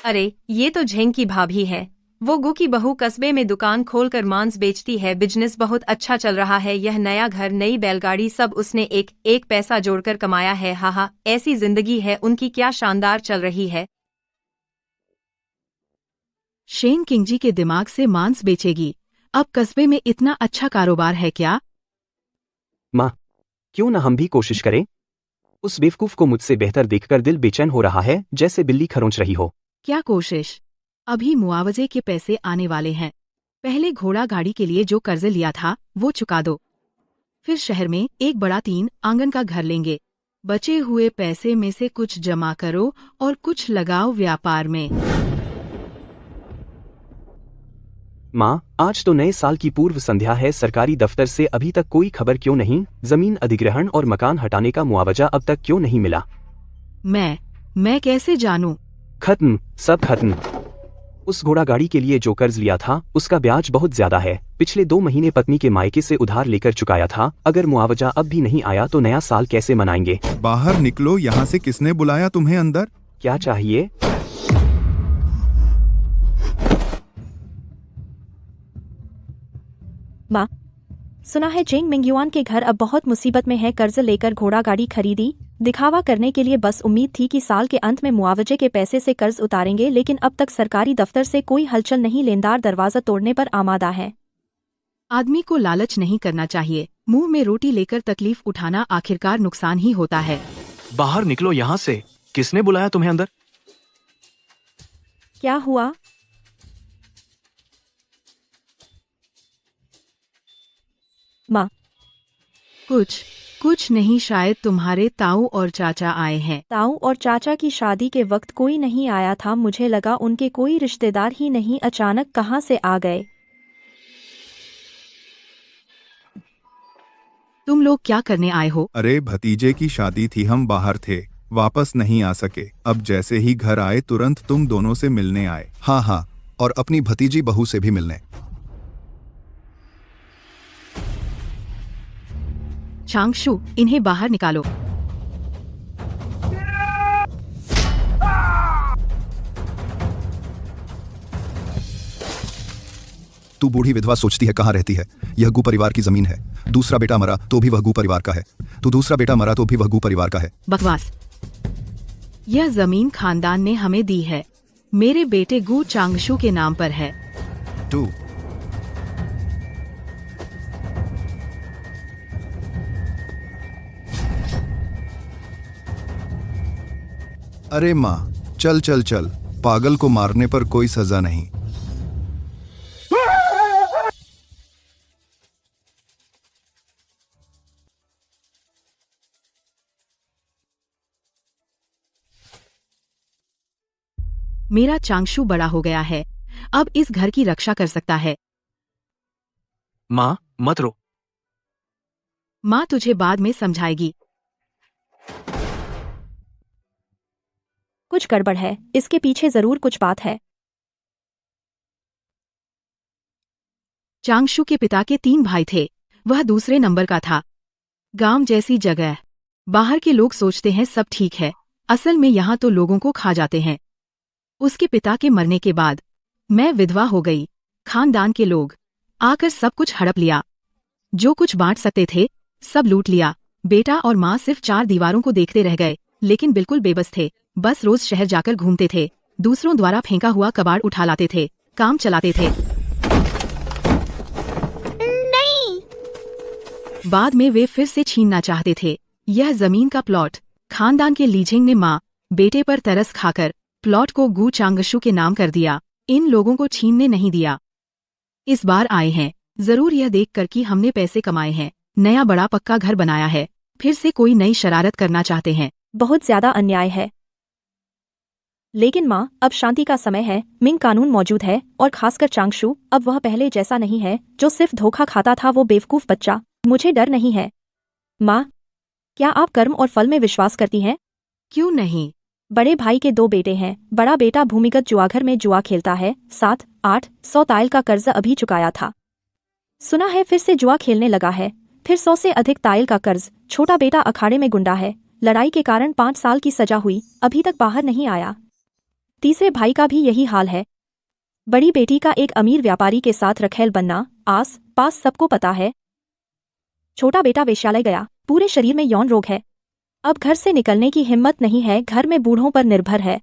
अरे ये तो झेंग की भाभी है। वो गु की बहू कस्बे में दुकान खोलकर मांस बेचती है, बिजनेस बहुत अच्छा चल रहा है। यह नया घर, नई बैलगाड़ी, सब उसने एक एक पैसा जोड़कर कमाया है। हाहा, ऐसी जिंदगी है उनकी, क्या शानदार चल रही है। शेन किंग जी के दिमाग से मांस बेचेगी? अब कस्बे में इतना अच्छा कारोबार है क्या? माँ, क्यों न हम भी कोशिश करें? उस बेवकूफ को मुझसे बेहतर देखकर दिल बेचैन हो रहा है, जैसे बिल्ली खरोंच रही हो। क्या कोशिश? अभी मुआवजे के पैसे आने वाले हैं। पहले घोड़ा गाड़ी के लिए जो कर्ज लिया था वो चुका दो। फिर शहर में एक बड़ा 3 आंगन का घर लेंगे। बचे हुए पैसे में से कुछ जमा करो और कुछ लगाओ व्यापार में। माँ, आज तो नए साल की पूर्व संध्या है, सरकारी दफ्तर से अभी तक कोई खबर क्यों नहीं? जमीन अधिग्रहण और मकान हटाने का मुआवजा अब तक क्यों नहीं मिला? मैं कैसे जानूं? खत्म, सब खत्म। उस घोड़ा गाड़ी के लिए जो कर्ज लिया था उसका ब्याज बहुत ज्यादा है। पिछले 2 महीने पत्नी के मायके से उधार लेकर चुकाया था। अगर मुआवजा अब भी नहीं आया तो नया साल कैसे मनाएंगे? बाहर निकलो यहाँ से, किसने बुलाया तुम्हें अंदर? क्या चाहिए? माँ, सुना है जेंग मिंगयुआन के घर अब बहुत मुसीबत में है। कर्ज लेकर घोड़ा गाड़ी खरीदी, दिखावा करने के लिए। बस उम्मीद थी कि साल के अंत में मुआवजे के पैसे से कर्ज उतारेंगे, लेकिन अब तक सरकारी दफ्तर से कोई हलचल नहीं। लेनदार दरवाजा तोड़ने पर आमादा है। आदमी को लालच नहीं करना चाहिए। मुंह में रोटी लेकर तकलीफ उठाना आखिरकार नुकसान ही होता है। बाहर निकलो यहाँ से। किसने बुलाया तुम्हें अंदर? क्या हुआ? माँ, कुछ नहीं, शायद तुम्हारे ताऊ और चाचा आए हैं। ताऊ और चाचा की शादी के वक्त कोई नहीं आया था। मुझे लगा उनके कोई रिश्तेदार ही नहीं, अचानक कहाँ से आ गए? तुम लोग क्या करने आए हो? अरे भतीजे की शादी थी, हम बाहर थे, वापस नहीं आ सके। अब जैसे ही घर आए तुरंत तुम दोनों से मिलने आए। हाँ, और अपनी भतीजी बहू से भी मिलने। चांगशु, इन्हें बाहर निकालो। तू बूढ़ी विधवा सोचती है कहाँ रहती है? यह गु परिवार की जमीन है। दूसरा बेटा मरा तो भी वह गु परिवार का है। तो दूसरा बेटा मरा तो भी वह गु परिवार का है। बकवास। यह जमीन खानदान ने हमें दी है। मेरे बेटे गु चांगशु के नाम पर है। तू अरे माँ, चल, पागल को मारने पर कोई सजा नहीं। मेरा चांगशु बड़ा हो गया है, अब इस घर की रक्षा कर सकता है। माँ, मत रो। माँ तुझे बाद में समझाएगी। कुछ गड़बड़ है, इसके पीछे जरूर कुछ बात है। चांगशु के पिता के 3 भाई थे, वह दूसरे नंबर का था। गांव जैसी जगह, बाहर के लोग सोचते हैं सब ठीक है, असल में यहाँ तो लोगों को खा जाते हैं। उसके पिता के मरने के बाद मैं विधवा हो गई। खानदान के लोग आकर सब कुछ हड़प लिया, जो कुछ बांट सकते थे सब लूट लिया। बेटा और माँ सिर्फ 4 दीवारों को देखते रह गए, लेकिन बिल्कुल बेबस थे। बस रोज शहर जाकर घूमते थे, दूसरों द्वारा फेंका हुआ कबाड़ उठा लाते थे, काम चलाते थे। नहीं। बाद में वे फिर से छीनना चाहते थे यह जमीन का प्लॉट। खानदान के लीजिंग ने माँ बेटे पर तरस खाकर प्लॉट को गु चांगशु के नाम कर दिया। इन लोगों को छीनने नहीं दिया। इस बार आए हैं जरूर यह देखकर कि हमने पैसे कमाए हैं, नया बड़ा पक्का घर बनाया है, फिर से कोई नई शरारत करना चाहते हैं। बहुत ज्यादा अन्याय है। लेकिन माँ, अब शांति का समय है। मिंग कानून मौजूद है, और खासकर चांगशु, अब वह पहले जैसा नहीं है जो सिर्फ धोखा खाता था। वो बेवकूफ बच्चा। मुझे डर नहीं है। माँ, क्या आप कर्म और फल में विश्वास करती हैं? क्यों नहीं? बड़े भाई के 2 बेटे हैं। बड़ा बेटा भूमिगत जुआघर में जुआ खेलता है, 7-800 ताइल का कर्ज अभी चुकाया था। सुना है फिर से जुआ खेलने लगा है, फिर 100 से अधिक ताइल का कर्ज। छोटा बेटा अखाड़े में गुंडा है, लड़ाई के कारण 5 साल की सजा हुई, अभी तक बाहर नहीं आया। तीसरे भाई का भी यही हाल है। बड़ी बेटी का एक अमीर व्यापारी के साथ रखेल बनना आस पास सबको पता है। छोटा बेटा वेश्यालय गया, पूरे शरीर में यौन रोग है। अब घर से निकलने की हिम्मत नहीं है, घर में बूढ़ों पर निर्भर है।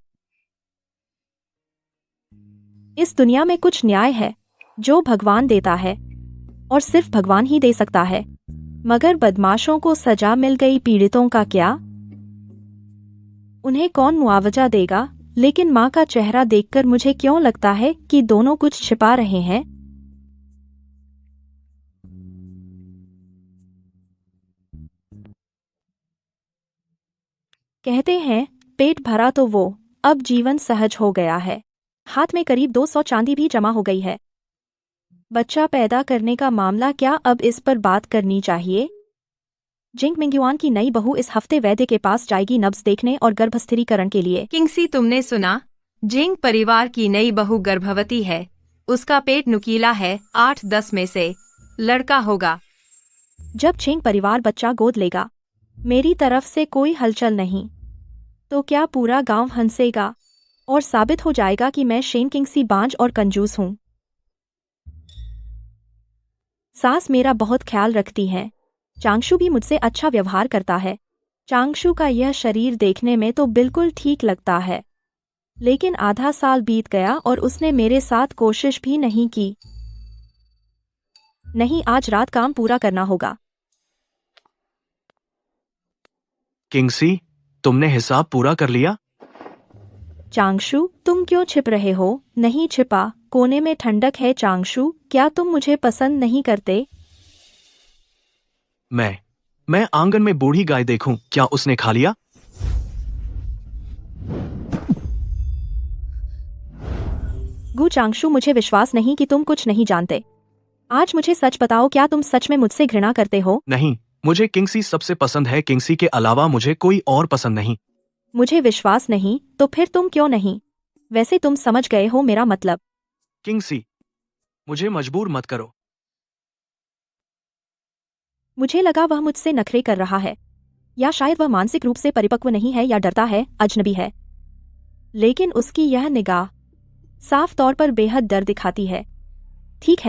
इस दुनिया में कुछ न्याय है जो भगवान देता है और सिर्फ भगवान ही दे सकता है। मगर बदमाशों को सजा मिल गई, पीड़ितों का क्या? उन्हें कौन मुआवजा देगा? लेकिन माँ का चेहरा देखकर मुझे क्यों लगता है कि दोनों कुछ छिपा रहे हैं। कहते हैं पेट भरा तो वो, अब जीवन सहज हो गया है। हाथ में करीब 200 चांदी भी जमा हो गई है। बच्चा पैदा करने का मामला क्या अब इस पर बात करनी चाहिए? जिंग मिंगयुआन की नई बहू इस हफ्ते वैद्य के पास जाएगी नब्ज देखने और गर्भस्थिरीकरण के लिए। किंगसी, तुमने सुना? जिंग परिवार की नई बहू गर्भवती है। उसका पेट नुकीला है, 8-10 में से लड़का होगा। जब छिंग परिवार बच्चा गोद लेगा, मेरी तरफ से कोई हलचल नहीं, तो क्या पूरा गांव हंसेगा और साबित हो जाएगा कि मैं शेन किंगसी बांझ और कंजूस हूं। सास मेरा बहुत ख्याल रखती है। चांगशु भी मुझसे अच्छा व्यवहार करता है। चांगशु का यह शरीर देखने में तो बिल्कुल ठीक लगता है, लेकिन आधा साल बीत गया और उसने मेरे साथ कोशिश भी नहीं की। नहीं, आज रात काम पूरा करना होगा। किंगसी, तुमने हिसाब पूरा कर लिया? चांगशु, तुम क्यों छिप रहे हो? नहीं छिपा, कोने में ठंडक है। चांगशु, क्या तुम मुझे पसंद नहीं करते? मैं आंगन में बूढ़ी गाय देखूं, क्या उसने खा लिया? गु चांगशु, मुझे विश्वास नहीं कि तुम कुछ नहीं जानते। आज मुझे सच बताओ, क्या तुम सच में मुझसे घृणा करते हो? नहीं, मुझे किंगसी सबसे पसंद है। किंगसी के अलावा मुझे कोई और पसंद नहीं। मुझे विश्वास नहीं तो फिर तुम क्यों नहीं? वैसे तुम समझ गए हो मेरा मतलब। किंगसी, मुझे मजबूर मत करो। मुझे लगा वह मुझसे नखरे कर रहा है, या शायद वह मानसिक रूप से परिपक्व नहीं है, या डरता है, अजनबी है। लेकिन उसकी यह निगाह साफ तौर पर बेहद डर दिखाती है। ठीक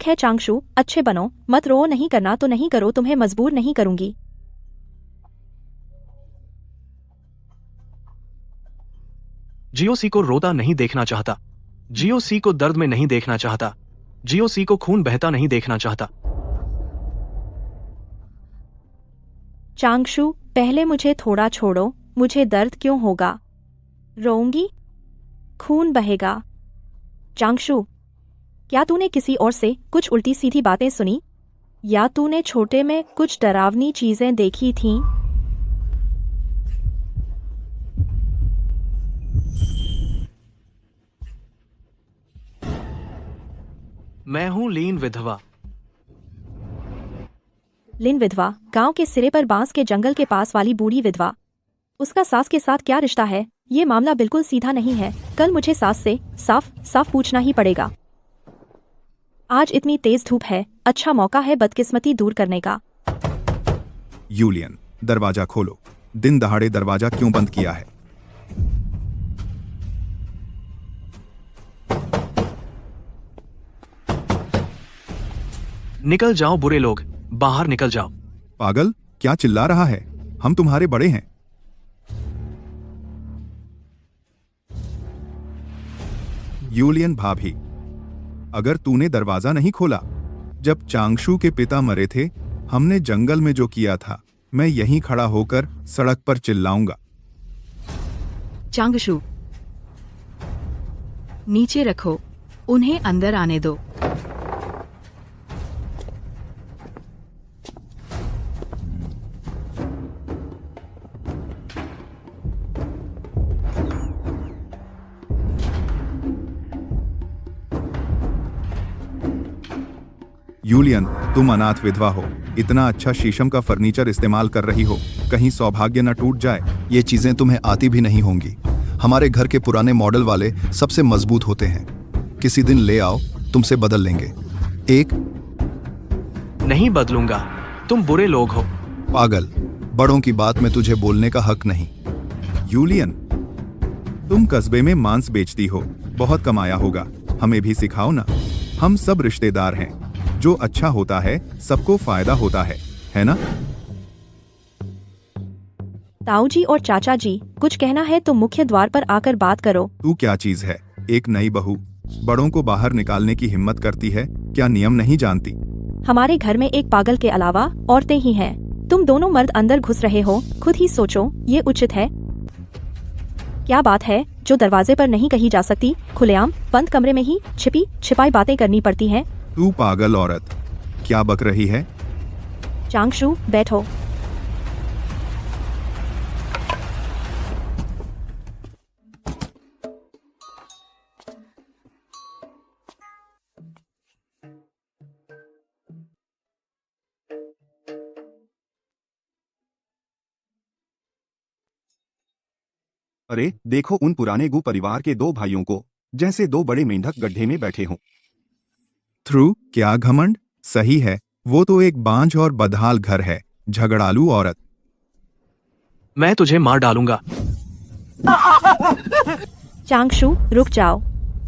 है चांगशु, अच्छे बनो, मत रो। नहीं करना तो नहीं करो, तुम्हें मजबूर नहीं करूंगी। जीओसी को रोता नहीं देखना चाहता। जीओसी को दर्द में नहीं देखना चाहता। जीओसी को खून बहता नहीं देखना चाहता। चांगशु, पहले मुझे थोड़ा छोड़ो। मुझे दर्द क्यों होगा? रोऊंगी, खून बहेगा। चांगशु, क्या तूने किसी और से कुछ उल्टी सीधी बातें सुनी, या तूने छोटे में कुछ डरावनी चीजें देखी थीं? मैं हूं लीन विधवा। लिन विधवा, गांव के सिरे पर बांस के जंगल के पास वाली बूढ़ी विधवा। उसका सास के साथ क्या रिश्ता है? ये मामला बिल्कुल सीधा नहीं है। कल मुझे सास से साफ पूछना ही पड़ेगा। आज इतनी तेज धूप है, अच्छा मौका है बदकिस्मती दूर करने का। यूलियन, दरवाजा खोलो। दिन दहाड़े दरवाजा क्यों बंद किया है? निकल जाओ बुरे लोग, बाहर निकल जाओ। पागल, क्या चिल्ला रहा है? हम तुम्हारे बड़े हैं। यूलियन भाभी, अगर तूने दरवाजा नहीं खोला, जब चांगशु के पिता मरे थे, हमने जंगल में जो किया था, मैं यहीं खड़ा होकर सड़क पर चिल्लाऊंगा। चांगशु, नीचे रखो, उन्हें अंदर आने दो। यूलियन, तुम अनाथ विधवा हो, इतना अच्छा शीशम का फर्नीचर इस्तेमाल कर रही हो, कहीं सौभाग्य न टूट जाए। ये चीजें तुम्हें आती भी नहीं होंगी। हमारे घर के पुराने मॉडल वाले सबसे मजबूत होते हैं। किसी दिन ले आओ, तुमसे बदल लेंगे। एक नहीं बदलूंगा, तुम बुरे लोग हो। पागल, बड़ों की बात में तुझे बोलने का हक नहीं। यूलियन, तुम कस्बे में मांस बेचती हो, बहुत कमाया होगा। हमें भी सिखाओ ना। हम सब रिश्तेदार हैं। जो अच्छा होता है सबको फायदा होता है ना? ताऊ जी और चाचा जी, कुछ कहना है तो मुख्य द्वार पर आकर बात करो। तू क्या चीज है? एक नई बहू बड़ों को बाहर निकालने की हिम्मत करती है? क्या नियम नहीं जानती? हमारे घर में एक पागल के अलावा औरतें ही हैं। तुम दोनों मर्द अंदर घुस रहे हो, खुद ही सोचो, ये उचित है? क्या बात है जो दरवाजे पर नहीं कही जा सकती, खुलेआम बंद कमरे में ही छिपी छिपाई बातें करनी पड़ती हैं? तू पागल औरत, क्या बक रही है? चांगशू, बैठो। अरे देखो उन पुराने गु परिवार के 2 भाइयों को, जैसे 2 बड़े मेंढक गड्ढे में बैठे हों। थ्रू, क्या घमंड? सही है, वो तो एक बांझ और बदहाल घर है। झगड़ालू औरत। मैं तुझे मार डालूंगा। चांगशू, रुक जाओ।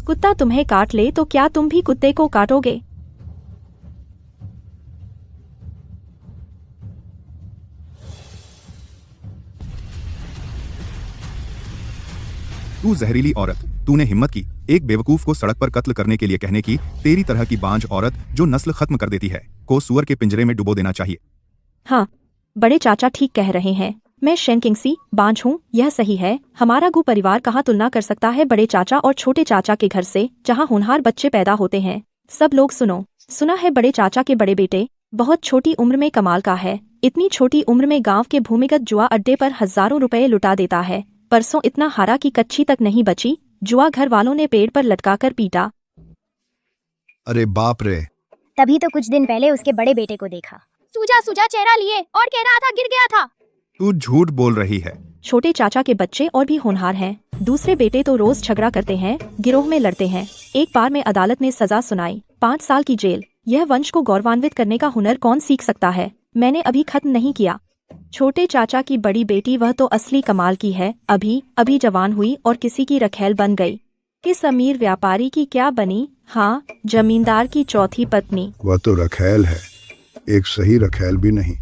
कुत्ता तुम्हें काट ले तो क्या तुम भी कुत्ते को काटोगे? तू जहरीली औरत, तूने हिम्मत की एक बेवकूफ को सड़क पर कत्ल करने के लिए कहने की? तेरी तरह की बांझ औरत जो नस्ल खत्म कर देती है को सुअर के पिंजरे में डुबो देना चाहिए। हाँ, बड़े चाचा ठीक कह रहे हैं। मैं शेन किंगसी बांझ हूँ, यह सही है। हमारा गु परिवार कहाँ तुलना कर सकता है बड़े चाचा और छोटे चाचा के घर से, जहाँ होनहार बच्चे पैदा होते हैं। सब लोग सुनो। सुना है बड़े चाचा के बड़े बेटे बहुत छोटी उम्र में कमाल का है। इतनी छोटी उम्र में गांव के भूमिगत जुआ अड्डे पर हजारों रुपए लुटा देता है। परसों इतना हारा कि कच्ची तक नहीं बची। जुआ घर वालों ने पेड़ पर लटकाकर पीटा। अरे बाप रे! तभी तो कुछ दिन पहले उसके बड़े बेटे को देखा, सूजा सूजा चेहरा लिए और कह रहा था गिर गया था। तू झूठ बोल रही है। छोटे चाचा के बच्चे और भी होनहार हैं। दूसरे बेटे तो रोज झगड़ा करते हैं, गिरोह में लड़ते हैं। एक बार में अदालत ने सजा सुनाई, 5 साल की जेल। यह वंश को गौरवान्वित करने का हुनर कौन सीख सकता है? मैंने अभी खत्म नहीं किया। छोटे चाचा की बड़ी बेटी, वह तो असली कमाल की है। अभी जवान हुई और किसी की रखैल बन गई। किस अमीर व्यापारी की क्या बनी? हाँ, जमींदार की चौथी पत्नी। वह तो रखैल है, एक सही रखैल भी नहीं।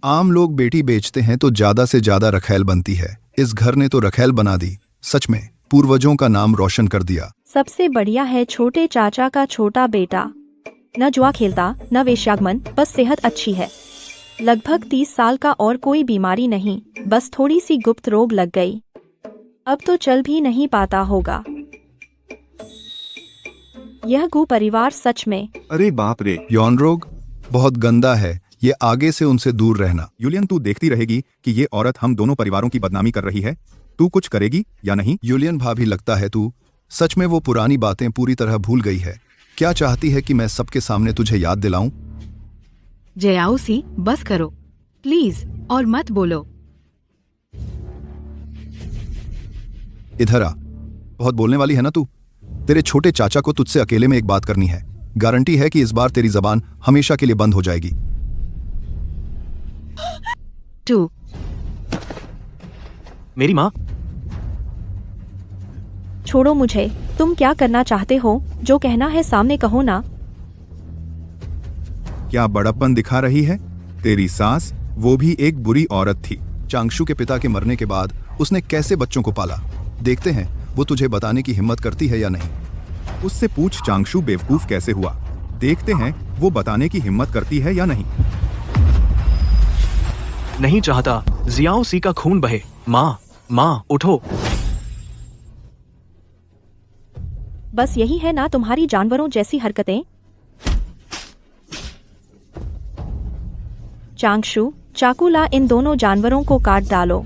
आम लोग बेटी बेचते हैं तो ज्यादा से ज्यादा रखैल बनती है। इस घर ने तो रखैल बना दी। सच में पूर्वजों का नाम रोशन कर दिया। सबसे बढ़िया है छोटे चाचा का छोटा बेटा। न जुआ खेलता, न वेश्यागमन, बस सेहत अच्छी है। लगभग 30 साल का और कोई बीमारी नहीं, बस थोड़ी सी गुप्त रोग लग गई। अब तो चल भी नहीं पाता होगा। यह गु परिवार सच में। अरे बाप रे! यौन रोग बहुत गंदा है, ये आगे से उनसे दूर रहना। यूलियन, तू देखती रहेगी कि ये औरत हम दोनों परिवारों की बदनामी कर रही है? तू कुछ करेगी या नहीं? यूलियन भाभी, लगता है तू सच में वो पुरानी बातें पूरी तरह भूल गई है। क्या चाहती है कि मैं सबके सामने तुझे याद दिलाऊं? जयाउसी, बस करो प्लीज और मत बोलो। इधर आ। बहुत बोलने वाली है ना तू। तेरे छोटे चाचा को तुझसे अकेले में एक बात करनी है। गारंटी है कि इस बार तेरी जबान हमेशा के लिए बंद हो जाएगी। 2 मेरी माँ। छोड़ो मुझे। तुम क्या करना चाहते हो? जो कहना है सामने कहो ना। क्या बड़प्पन दिखा रही है? तेरी सास, वो भी एक बुरी औरत थी। चांगशू के पिता के मरने के बाद उसने कैसे बच्चों को पाला। देखते हैं वो तुझे बताने की हिम्मत करती है या नहीं। उससे पूछ चांगशू बेवकूफ कैसे हुआ। देखते हैं वो बताने की हिम्मत करती है या नहीं। नहीं चाहता जियाओ सी का खून बहे। माँ उठो। बस यही है ना तुम्हारी जानवरों जैसी हरकतें? चांगशू, चाकू ला, इन दोनों जानवरों को काट डालो।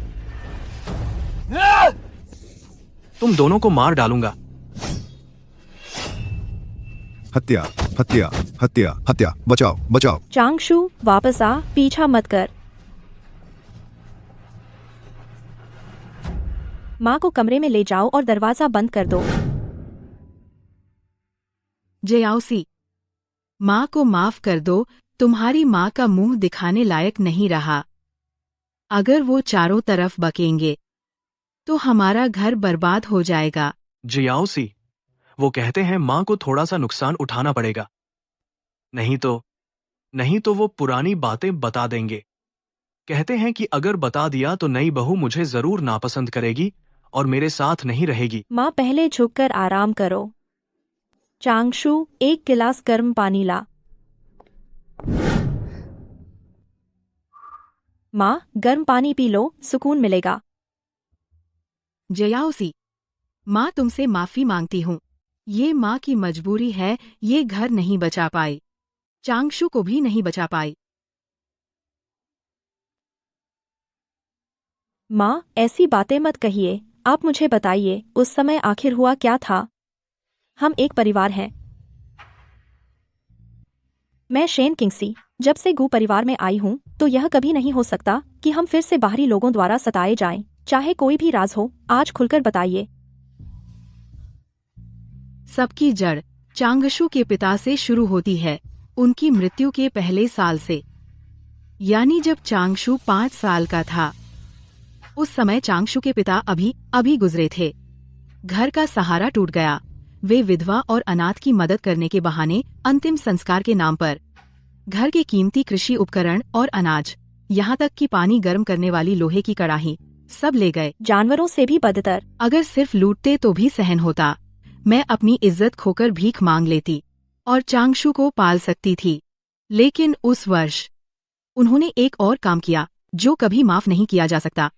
तुम दोनों को मार डालूंगा। हत्या, हत्या, हत्या, हत्या, बचाओ, बचाओ। चांगशू, वापस आ, पीछा मत कर। माँ को कमरे में ले जाओ और दरवाजा बंद कर दो। जयाउसी, माँ को माफ कर दो। तुम्हारी माँ का मुंह दिखाने लायक नहीं रहा। अगर वो चारों तरफ बकेंगे तो हमारा घर बर्बाद हो जाएगा। जियाओ सी, वो कहते हैं माँ को थोड़ा सा नुकसान उठाना पड़ेगा, नहीं तो वो पुरानी बातें बता देंगे। कहते हैं कि अगर बता दिया तो नई बहू मुझे जरूर नापसंद करेगी और मेरे साथ नहीं रहेगी। माँ पहले झुककर आराम करो। चांगशु, एक गिलास गर्म पानी ला। माँ, गर्म पानी पी लो, सुकून मिलेगा। जयाओसी, माँ तुमसे माफी मांगती हूँ। ये माँ की मजबूरी है, ये घर नहीं बचा पाई, चांगशु को भी नहीं बचा पाई। माँ, ऐसी बातें मत कहिए। आप मुझे बताइए, उस समय आखिर हुआ क्या था? हम एक परिवार हैं। मैं शेन किंगसी, जब से गू परिवार में आई हूँ तो यह कभी नहीं हो सकता कि हम फिर से बाहरी लोगों द्वारा सताए जाएं। चाहे कोई भी राज हो, आज खुलकर बताइए। सबकी जड़ चांगशु के पिता से शुरू होती है, उनकी मृत्यु के पहले साल से, यानी जब चांगशु 5 साल का था। उस समय चांगशु के पिता अभी गुजरे थे। घर का सहारा टूट गया। वे विधवा और अनाथ की मदद करने के बहाने अंतिम संस्कार के नाम पर घर के कीमती कृषि उपकरण और अनाज, यहाँ तक कि पानी गर्म करने वाली लोहे की कड़ाही, सब ले गए। जानवरों से भी बदतर। अगर सिर्फ लूटते तो भी सहन होता। मैं अपनी इज्जत खोकर भीख मांग लेती और चांगशु को पाल सकती थी। लेकिन उस वर्ष उन्होंने एक और काम किया जो कभी माफ नहीं किया जा सकता।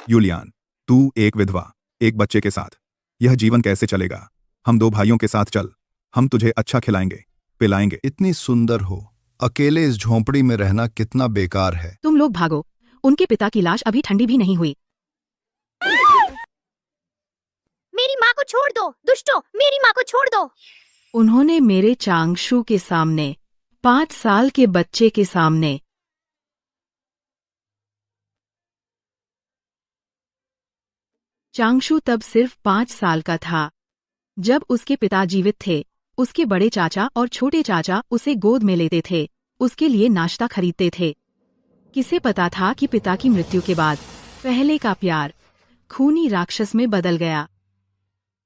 यूलियान, तू एक विधवा, एक बच्चे के साथ, यह जीवन कैसे चलेगा? हम 2 भाइयों के साथ चल, हम तुझे अच्छा खिलाएंगे, पिलाएंगे। इतनी सुंदर हो, अकेले इस झोंपड़ी में रहना कितना बेकार है। तुम लोग भागो, उनके पिता की लाश अभी ठंडी भी नहीं हुई। मेरी माँ को छोड़ दो, दुष्टों, मेरी माँ को छोड़ दो। उन्होंने मेरे चांगशु के सामने, 5 साल के बच्चे के सामने, चांगशु तब सिर्फ 5 साल का था। जब उसके पिता जीवित थे, उसके बड़े चाचा और छोटे चाचा उसे गोद में लेते थे, उसके लिए नाश्ता खरीदते थे। किसे पता था कि पिता की मृत्यु के बाद पहले का प्यार खूनी राक्षस में बदल गया।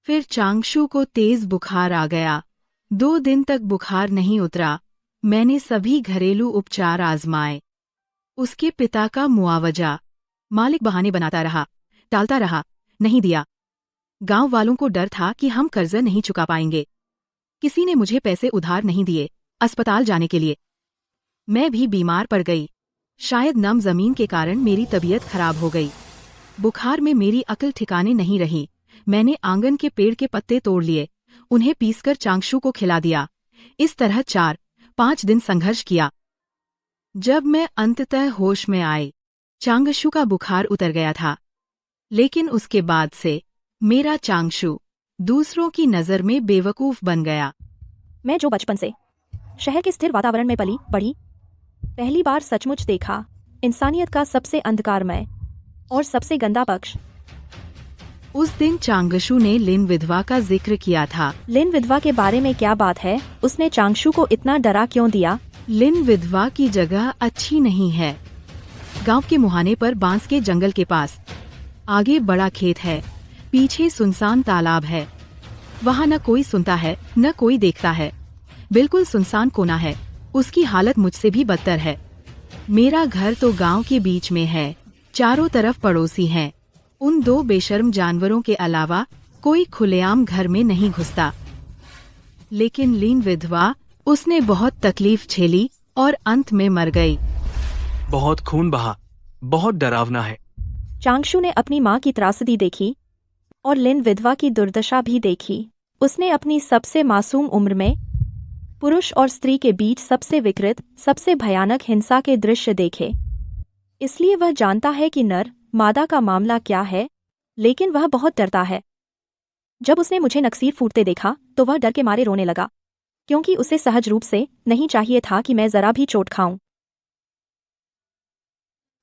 फिर चांगशु को तेज बुखार आ गया। 2 दिन तक बुखार नहीं उतरा। मैंने सभी घरेलू उपचार आजमाए। उसके पिता का मुआवजा मालिक बहाने बनाता रहा, टालता रहा, नहीं दिया। गांव वालों को डर था कि हम कर्जा नहीं चुका पाएंगे। किसी ने मुझे पैसे उधार नहीं दिए अस्पताल जाने के लिए। मैं भी बीमार पड़ गई। शायद नम जमीन के कारण मेरी तबीयत खराब हो गई। बुखार में मेरी अकल ठिकाने नहीं रही। मैंने आंगन के पेड़ के पत्ते तोड़ लिए, उन्हें पीसकर चांगशु को खिला दिया। इस तरह 4-5 दिन संघर्ष किया। जब मैं अंततः होश में आई, चांगशु का बुखार उतर गया था। लेकिन उसके बाद से मेरा चांगशु दूसरों की नजर में बेवकूफ बन गया। मैं जो बचपन से शहर के स्थिर वातावरण में पली बढ़ी, पहली बार सचमुच देखा इंसानियत का सबसे अंधकारमय और सबसे गंदा पक्ष। उस दिन चांगशु ने लिन विधवा का जिक्र किया था। लिन विधवा के बारे में क्या बात है? उसने चांगशु को इतना डरा क्यों दिया? लिन विधवा की जगह अच्छी नहीं है। गांव के मुहाने पर बांस के जंगल के पास, आगे बड़ा खेत है, पीछे सुनसान तालाब है। वहाँ न कोई सुनता है न कोई देखता है। बिल्कुल सुनसान कोना है। उसकी हालत मुझसे भी बदतर है। मेरा घर तो गांव के बीच में है, चारों तरफ पड़ोसी हैं। उन 2 बेशर्म जानवरों के अलावा कोई खुलेआम घर में नहीं घुसता। लेकिन लीन विधवा, उसने बहुत तकलीफ झेली और अंत में मर गई। बहुत खून बहा, बहुत डरावना है। चांगशु ने अपनी माँ की त्रासदी देखी और लिन विधवा की दुर्दशा भी देखी। उसने अपनी सबसे मासूम उम्र में पुरुष और स्त्री के बीच सबसे विकृत, सबसे भयानक हिंसा के दृश्य देखे। इसलिए वह जानता है कि नर मादा का मामला क्या है, लेकिन वह बहुत डरता है। जब उसने मुझे नक्सीर फूटते देखा तो वह डर के मारे रोने लगा, क्योंकि उसे सहज रूप से नहीं चाहिए था कि मैं जरा भी चोट खाऊं।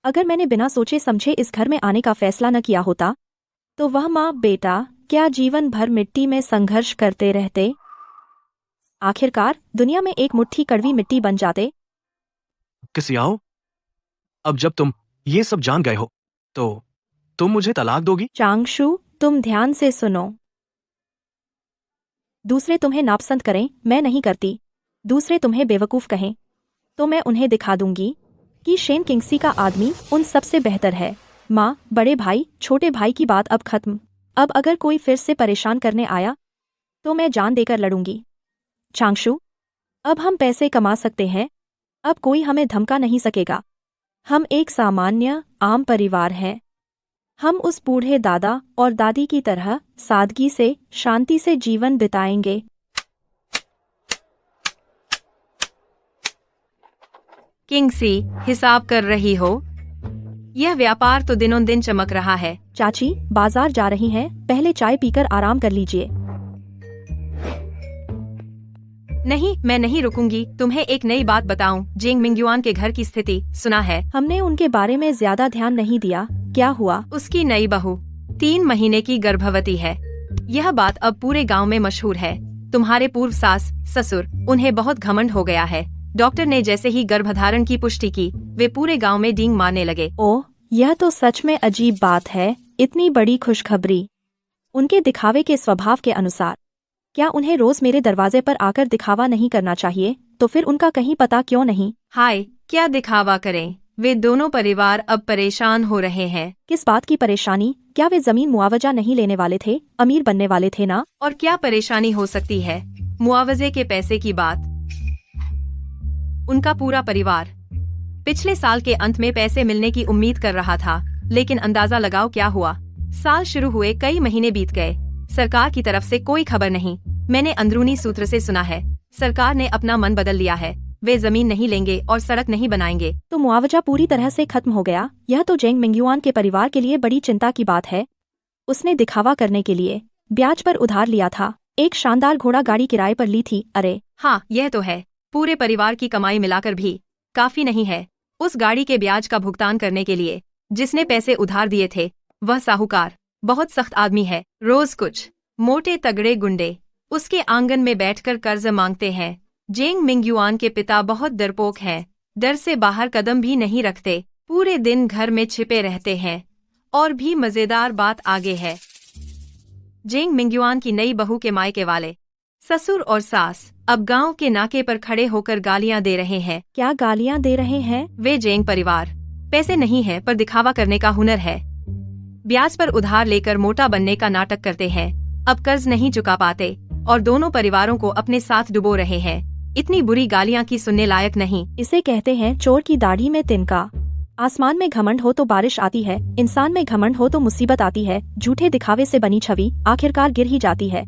अगर मैंने बिना सोचे समझे इस घर में आने का फैसला न किया होता तो वह माँ बेटा क्या जीवन भर मिट्टी में संघर्ष करते रहते? आखिरकार दुनिया में एक मुट्ठी कड़वी मिट्टी बन जाते। किसी आओ, अब जब तुम ये सब जान गए हो तो तुम मुझे तलाक दोगी? चांगशु, तुम ध्यान से सुनो। दूसरे तुम्हें नापसंद करें, मैं नहीं करती। दूसरे तुम्हें बेवकूफ कहें, तो मैं उन्हें दिखा दूंगी कि शेन किंग्सी का आदमी उन सबसे बेहतर है। माँ, बड़े भाई, छोटे भाई की बात अब खत्म। अब अगर कोई फिर से परेशान करने आया तो मैं जान देकर लड़ूंगी। चांगशु, अब हम पैसे कमा सकते हैं। अब कोई हमें धमका नहीं सकेगा। हम एक सामान्य आम परिवार हैं। हम उस बूढ़े दादा और दादी की तरह सादगी से, शांति से जीवन बिताएंगे। किंग्सी, हिसाब कर रही हो? यह व्यापार तो दिनों दिन चमक रहा है। चाची, बाजार जा रही हैं, पहले चाय पीकर आराम कर लीजिए। नहीं, मैं नहीं रुकूंगी। तुम्हें एक नई बात बताऊं, जेंग मिंगयुआन के घर की स्थिति सुना है? हमने उनके बारे में ज्यादा ध्यान नहीं दिया। क्या हुआ? उसकी नई बहू 3 महीने की गर्भवती है। यह बात अब पूरे गांव में मशहूर है। तुम्हारे पूर्व सास ससुर, उन्हें बहुत घमंड हो गया है। डॉक्टर ने जैसे ही गर्भधारण की पुष्टि की, वे पूरे गांव में डींग मारने लगे। ओह, यह तो सच में अजीब बात है। इतनी बड़ी खुशखबरी उनके दिखावे के स्वभाव के अनुसार। क्या उन्हें रोज मेरे दरवाजे पर आकर दिखावा नहीं करना चाहिए? तो फिर उनका कहीं पता क्यों नहीं? हाय, क्या दिखावा करें? वे दोनों परिवार अब परेशान हो रहे हैं। किस बात की परेशानी? क्या वे जमीन मुआवजा नहीं लेने वाले थे? अमीर बनने वाले थे ना? और क्या परेशानी हो सकती है? मुआवजे के पैसे की बात। उनका पूरा परिवार पिछले साल के अंत में पैसे मिलने की उम्मीद कर रहा था, लेकिन अंदाजा लगाओ क्या हुआ। साल शुरू हुए कई महीने बीत गए, सरकार की तरफ से कोई खबर नहीं। मैंने अंदरूनी सूत्र से सुना है, सरकार ने अपना मन बदल लिया है। वे जमीन नहीं लेंगे और सड़क नहीं बनाएंगे। तो मुआवजा पूरी तरह से खत्म हो गया। यह तो जेंग मिंगयुआन के परिवार के लिए बड़ी चिंता की बात है। उसने दिखावा करने के लिए ब्याज पर उधार लिया था। एक शानदार घोड़ा गाड़ी किराए पर ली थी। अरे हाँ, यह तो है। पूरे परिवार की कमाई मिलाकर भी काफी नहीं है उस गाड़ी के ब्याज का भुगतान करने के लिए। जिसने पैसे उधार दिए थे वह साहूकार बहुत सख्त आदमी है। रोज कुछ मोटे तगड़े गुंडे उसके आंगन में बैठकर कर्ज मांगते हैं। जेंग मिंगयुआन के पिता बहुत डरपोक हैं, डर से बाहर कदम भी नहीं रखते, पूरे दिन घर में छिपे रहते हैं। और भी मजेदार बात आगे है। जेंग मिंगयुआन की नई बहू के मायके वाले ससुर और सास अब गांव के नाके पर खड़े होकर गालियां दे रहे हैं। क्या गालियां दे रहे हैं? वे जेंग परिवार पैसे नहीं है पर दिखावा करने का हुनर है। ब्याज पर उधार लेकर मोटा बनने का नाटक करते हैं। अब कर्ज नहीं चुका पाते और दोनों परिवारों को अपने साथ डुबो रहे हैं। इतनी बुरी गालियां की सुनने लायक नहीं। इसे कहते हैं चोर की दाढ़ी में तिनका। आसमान में घमंड हो तो बारिश आती है, इंसान में घमंड हो तो मुसीबत आती है। झूठे दिखावे से बनी छवि आखिरकार गिर ही जाती है।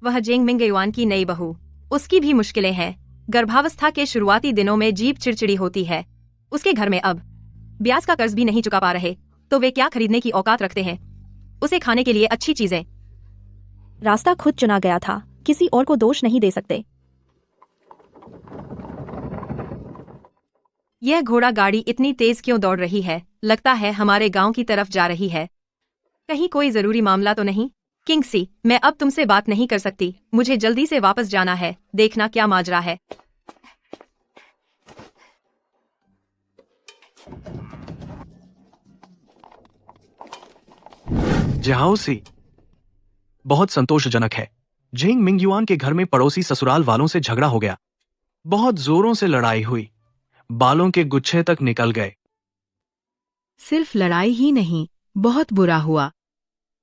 वह जेंग मिंगयुआन की नई बहू, उसकी भी मुश्किलें हैं। गर्भावस्था के शुरुआती दिनों में जीभ चिड़चिड़ी होती है। उसके घर में अब ब्याज का कर्ज भी नहीं चुका पा रहे, तो वे क्या खरीदने की औकात रखते हैं? उसे खाने के लिए अच्छी चीजें। रास्ता खुद चुना गया था, किसी और को दोष नहीं दे सकते। यह घोड़ा गाड़ी इतनी तेज क्यों दौड़ रही है? लगता है हमारे गांव की तरफ जा रही है। कहीं कोई जरूरी मामला तो नहीं? किंग्सी, मैं अब तुमसे बात नहीं कर सकती। मुझे जल्दी से वापस जाना है। देखना क्या माजरा है। जहाउसी बहुत संतोषजनक है। जेंग मिंगयुआन के घर में पड़ोसी ससुराल वालों से झगड़ा हो गया। बहुत जोरों से लड़ाई हुई, बालों के गुच्छे तक निकल गए। सिर्फ लड़ाई ही नहीं, बहुत बुरा हुआ।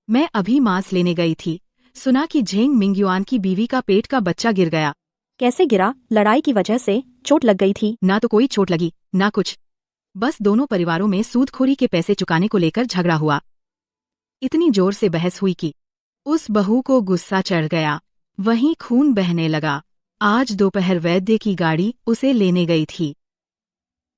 मैं अभी मांस लेने गई थी, सुना कि जेंग मिंगयुआन की बीवी का पेट का बच्चा गिर गया। कैसे गिरा? लड़ाई की वजह से चोट लग गई थी? ना तो कोई चोट लगी, ना कुछ। बस दोनों परिवारों में सूदखोरी के पैसे चुकाने को लेकर झगड़ा हुआ। इतनी जोर से बहस हुई कि उस बहू को गुस्सा चढ़ गया। वहीं खून बहने लगा। आज दोपहर वैद्य की गाड़ी उसे लेने गई थी।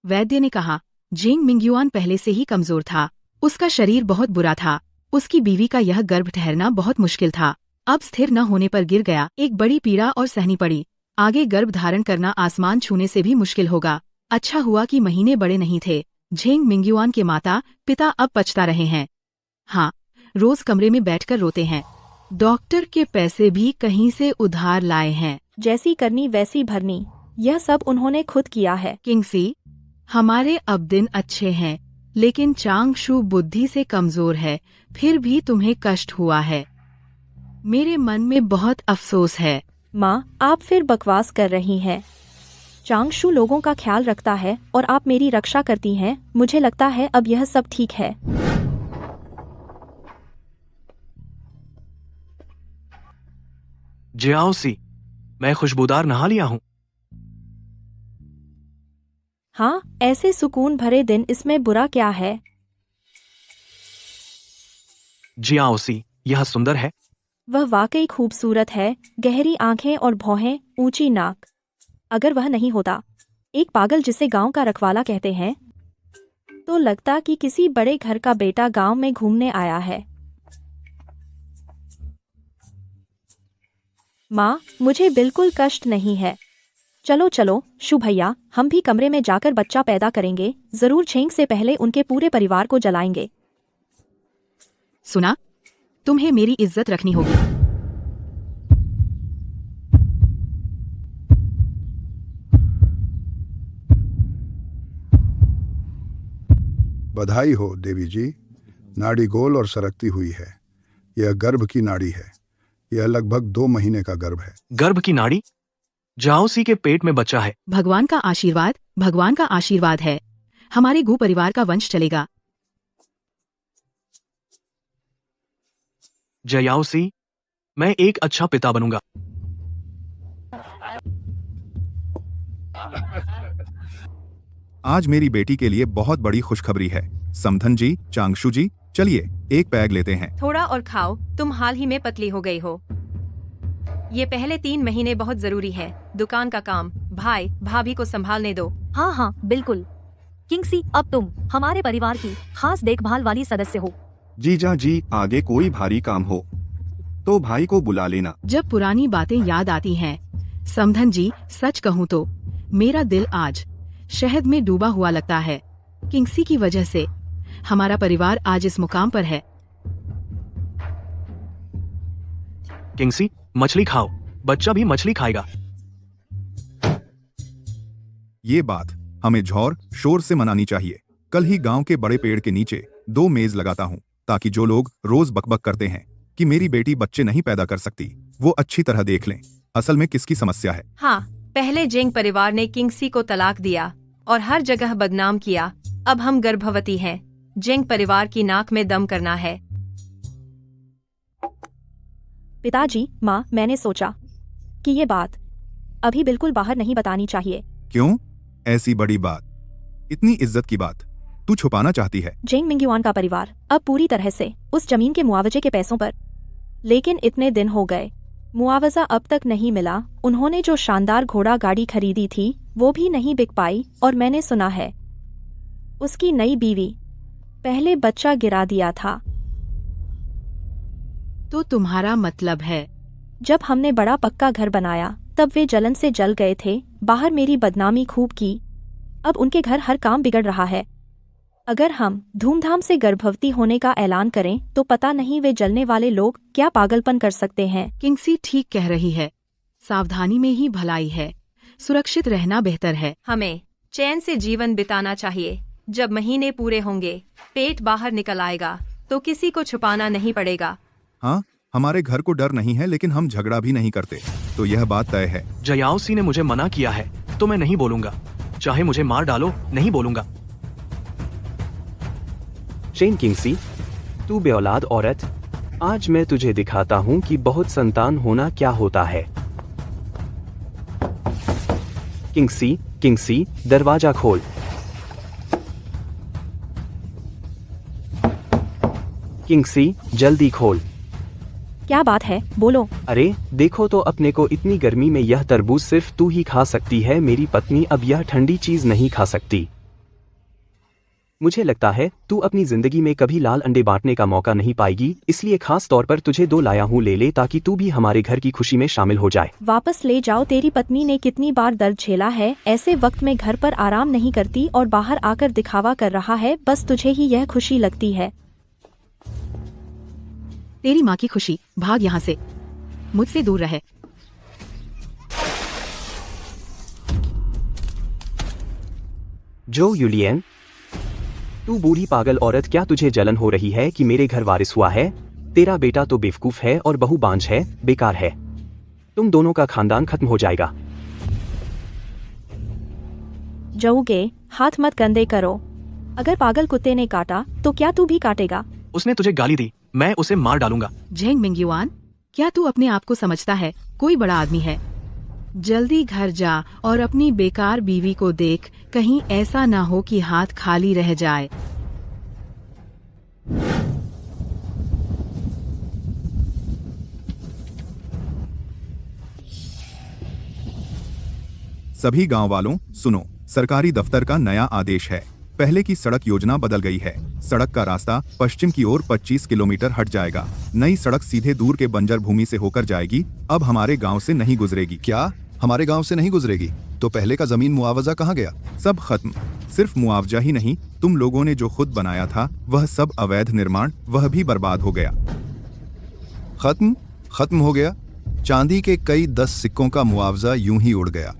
वैद्य ने कहा, जेंग मिंगयुआन पहले से ही कमजोर था, उसका शरीर बहुत बुरा था। उसकी बीवी का यह गर्भ ठहरना बहुत मुश्किल था। अब स्थिर न होने पर गिर गया। एक बड़ी पीड़ा और सहनी पड़ी। आगे गर्भ धारण करना आसमान छूने से भी मुश्किल होगा। अच्छा हुआ कि महीने बड़े नहीं थे। जेंग मिंगयुआन के माता पिता अब पछता रहे हैं। हाँ, रोज कमरे में बैठकर रोते हैं। डॉक्टर के पैसे भी कहीं से उधार लाए हैं। जैसी करनी वैसी भरनी, यह सब उन्होंने खुद किया है। किंग्सी, हमारे अब दिन अच्छे हैं। लेकिन चांगशु बुद्धि से कमजोर है, फिर भी तुम्हें कष्ट हुआ है। मेरे मन में बहुत अफसोस है। माँ, आप फिर बकवास कर रही हैं। चांगशु लोगों का ख्याल रखता है और आप मेरी रक्षा करती हैं। मुझे लगता है अब यह सब ठीक है। जियाओसी, मैं खुशबूदार नहा लिया हूँ। हाँ, ऐसे सुकून भरे दिन, इसमें बुरा क्या है? जियाओसी, यह सुंदर है। वह वाकई खूबसूरत है। गहरी आंखें और भौहें, ऊंची नाक। अगर वह नहीं होता, एक पागल जिसे गांव का रखवाला कहते हैं, तो लगता कि किसी बड़े घर का बेटा गांव में घूमने आया है। माँ, मुझे बिल्कुल कष्ट नहीं है। चलो चलो शु भैया, हम भी कमरे में जाकर बच्चा पैदा करेंगे। जरूर झेंग से पहले उनके पूरे परिवार को जलाएंगे। सुना? तुम्हें मेरी इज्जत रखनी होगी। बधाई हो देवी जी। नाड़ी गोल और सरकती हुई है। यह गर्भ की नाड़ी है। यह लगभग 2 महीने का गर्भ है। गर्भ की नाड़ी? जियाओसी के पेट में बच्चा है। भगवान का आशीर्वाद है। हमारे गु परिवार का वंश चलेगा। जियाओसी, मैं एक अच्छा पिता बनूंगा। आज मेरी बेटी के लिए बहुत बड़ी खुशखबरी है। समधन जी, चांगशु जी, चलिए एक पैग लेते हैं। थोड़ा और खाओ, तुम हाल ही में पतली हो गई हो। ये पहले 3 महीने बहुत जरूरी है। दुकान का काम भाई भाभी को संभालने दो। हाँ हाँ बिल्कुल। किंगसी, अब तुम हमारे परिवार की खास देखभाल वाली सदस्य हो। जीजा जी, आगे कोई भारी काम हो तो भाई को बुला लेना। जब पुरानी बातें याद आती हैं, समधन जी, सच कहूँ तो मेरा दिल आज शहद में डूबा हुआ लगता है। किंगसी की वजह से हमारा परिवार आज इस मुकाम पर है। किंगसी, मछली खाओ, बच्चा भी मछली खाएगा। ये बात हमें झोर शोर से मनानी चाहिए। कल ही गांव के बड़े पेड़ के नीचे 2 मेज लगाता हूँ, ताकि जो लोग रोज बकबक करते हैं कि मेरी बेटी बच्चे नहीं पैदा कर सकती, वो अच्छी तरह देख लें असल में किसकी समस्या है। हाँ, पहले जेंग परिवार ने किंगसी को तलाक दिया और हर जगह बदनाम किया। अब हम गर्भवती हैं। जेंग परिवार की नाक में दम करना है। पिताजी, माँ, मैंने सोचा कि ये बात अभी बिल्कुल बाहर नहीं बतानी चाहिए। क्यों? ऐसी बड़ी बात, इतनी इज्जत की बात तू छुपाना चाहती है? जेंग मिंगयुआन का परिवार अब पूरी तरह से उस जमीन के मुआवजे के पैसों पर। लेकिन इतने दिन हो गए, मुआवजा अब तक नहीं मिला। उन्होंने जो शानदार घोड़ा गाड़ी खरीदी थी वो भी नहीं बिक पाई, और मैंने सुना है उसकी नई बीवी पहले बच्चा गिरा दिया था। तो तुम्हारा मतलब है? जब हमने बड़ा पक्का घर बनाया तब वे जलन से जल गए थे। बाहर मेरी बदनामी खूब की। अब उनके घर हर काम बिगड़ रहा है। अगर हम धूमधाम से गर्भवती होने का ऐलान करें तो पता नहीं वे जलने वाले लोग क्या पागलपन कर सकते हैं। किंगसी ठीक कह रही है। सावधानी में ही भलाई है। सुरक्षित रहना बेहतर है। हमें चैन से जीवन बिताना चाहिए। जब महीने पूरे होंगे, पेट बाहर निकल आएगा तो किसी को छुपाना नहीं पड़ेगा। हाँ, हमारे घर को डर नहीं है, लेकिन हम झगड़ा भी नहीं करते, तो यह बात तय है। जियाओसी ने मुझे मना किया है तो मैं नहीं बोलूंगा। चाहे मुझे मार डालो, नहीं बोलूंगा। चेन किंगसी, तू बेऔलाद औरत, आज मैं तुझे दिखाता हूँ कि बहुत संतान होना क्या होता है। किंगसी, किंगसी, दरवाजा खोल। किंगसी, जल्दी खोल। क्या बात है, बोलो। अरे देखो तो, अपने को इतनी गर्मी में यह तरबूज सिर्फ तू ही खा सकती है। मेरी पत्नी अब यह ठंडी चीज नहीं खा सकती। मुझे लगता है तू अपनी जिंदगी में कभी लाल अंडे बांटने का मौका नहीं पाएगी, इसलिए खास तौर पर तुझे 2 लाया हूँ। ले ले, ताकि तू भी हमारे घर की खुशी में शामिल हो जाए। वापस ले जाओ। तेरी पत्नी ने कितनी बार दर्द झेला है। ऐसे वक्त में घर पर आराम नहीं करती और बाहर आकर दिखावा कर रहा है। बस तुझे ही यह खुशी लगती है। तेरी माँ की खुशी, भाग यहाँ से, मुझसे दूर रहे। जो यूलियन, तू बूढ़ी पागल औरत, क्या तुझे जलन हो रही है कि मेरे घर वारिस हुआ है? तेरा बेटा तो बेवकूफ है और बहू बांझ है, बेकार है। तुम दोनों का खानदान खत्म हो जाएगा। जाओगे, हाथ मत गंदे करो। अगर पागल कुत्ते ने काटा तो क्या तू भी काटेगा? उसने तुझे गाली दी, मैं उसे मार डालूंगा। झेंग मिंगयुआन, क्या तू अपने आप को समझता है कोई बड़ा आदमी है? जल्दी घर जा और अपनी बेकार बीवी को देख, कहीं ऐसा ना हो कि हाथ खाली रह जाए। सभी गांव वालों सुनो, सरकारी दफ्तर का नया आदेश है। पहले की सड़क योजना बदल गई है। सड़क का रास्ता पश्चिम की ओर 25 किलोमीटर हट जाएगा। नई सड़क सीधे दूर के बंजर भूमि से होकर जाएगी, अब हमारे गांव से नहीं गुजरेगी। क्या हमारे गांव से नहीं गुजरेगी? तो पहले का जमीन मुआवजा कहाँ गया? सब खत्म। सिर्फ मुआवजा ही नहीं, तुम लोगों ने जो खुद बनाया था वह सब अवैध निर्माण, वह भी बर्बाद हो गया। खत्म हो गया? चांदी के कई 10 सिक्कों का मुआवजा यूं ही उड़ गया।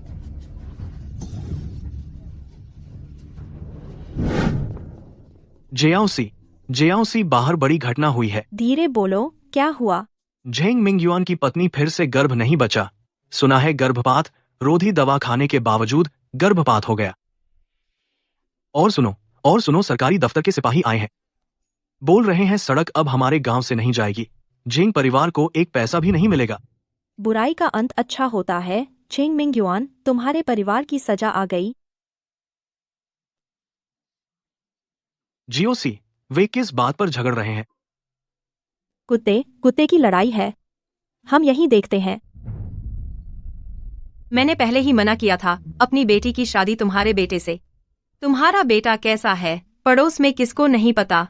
जेआओसी बाहर बड़ी घटना हुई है। धीरे बोलो, क्या हुआ? झेंग मिंगयुआन की पत्नी फिर से गर्भ नहीं बचा। सुना है गर्भपात रोधी दवा खाने के बावजूद गर्भपात हो गया। और सुनो, सरकारी दफ्तर के सिपाही आए हैं। बोल रहे हैं सड़क अब हमारे गांव से नहीं जाएगी। झेंग परिवार को एक पैसा भी नहीं मिलेगा। बुराई का अंत अच्छा होता है। झेंग मिंगयुआन, तुम्हारे परिवार की सजा आ गई। जीओसी, वे किस बात पर झगड़ रहे हैं? कुत्ते की लड़ाई है। हम यही देखते हैं। मैंने पहले ही मना किया था अपनी बेटी की शादी तुम्हारे बेटे से। तुम्हारा बेटा कैसा है पड़ोस में किसको नहीं पता।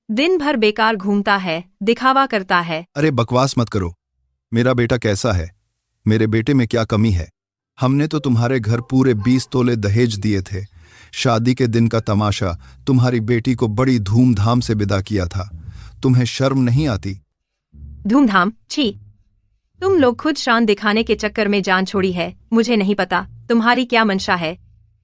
दिन भर बेकार घूमता है, दिखावा करता है। अरे बकवास मत करो। मेरा बेटा कैसा है? मेरे बेटे में क्या कमी है? हमने तो तुम्हारे घर पूरे 20 तोले दहेज दिए थे। शादी के दिन का तमाशा तुम्हारी बेटी को बड़ी धूमधाम से विदा किया था। तुम्हें शर्म नहीं आती? धूमधाम? छी! तुम लोग खुद शान दिखाने के चक्कर में जान छोड़ी है। मुझे नहीं पता तुम्हारी क्या मंशा है।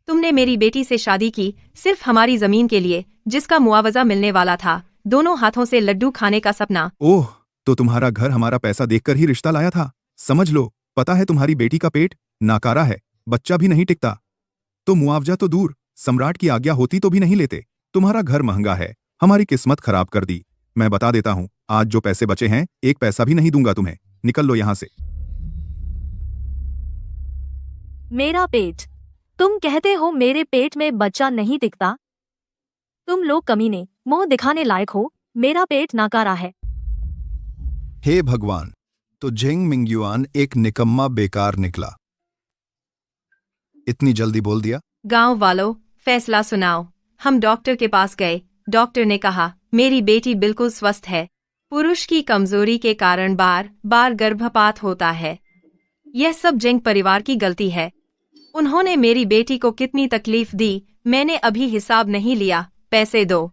तुमने मेरी बेटी से शादी की सिर्फ हमारी जमीन के लिए, जिसका मुआवजा मिलने वाला था। दोनों हाथों से लड्डू खाने का सपना। ओह, तो तुम्हारा घर हमारा पैसा देखकर ही रिश्ता लाया था। समझ लो, पता है तुम्हारी बेटी का पेट नाकारा है, बच्चा भी नहीं टिकता। तो मुआवजा तो दूर, सम्राट की आज्ञा होती तो भी नहीं लेते। तुम्हारा घर महंगा है, हमारी किस्मत खराब कर दी। मैं बता देता हूँ, आज जो पैसे बचे हैं एक पैसा भी नहीं दूंगा तुम्हें। निकल लो यहाँ से। मेरा पेट? तुम कहते हो मेरे पेट में बच्चा नहीं टिकता? तुम लोग कमीने, मुंह दिखाने लायक हो। मेरा पेट नाकारा है। हे भगवान, तो झेंग मिंगयुआन एक निकम्मा बेकार निकला। इतनी जल्दी बोल दिया। गांव वालों, फैसला सुनाओ। हम डॉक्टर के पास गए। डॉक्टर ने कहा मेरी बेटी बिल्कुल स्वस्थ है। पुरुष की कमजोरी के कारण बार बार गर्भपात होता है। यह सब झेंग परिवार की गलती है। उन्होंने मेरी बेटी को कितनी तकलीफ दी, मैंने अभी हिसाब नहीं लिया। पैसे दो।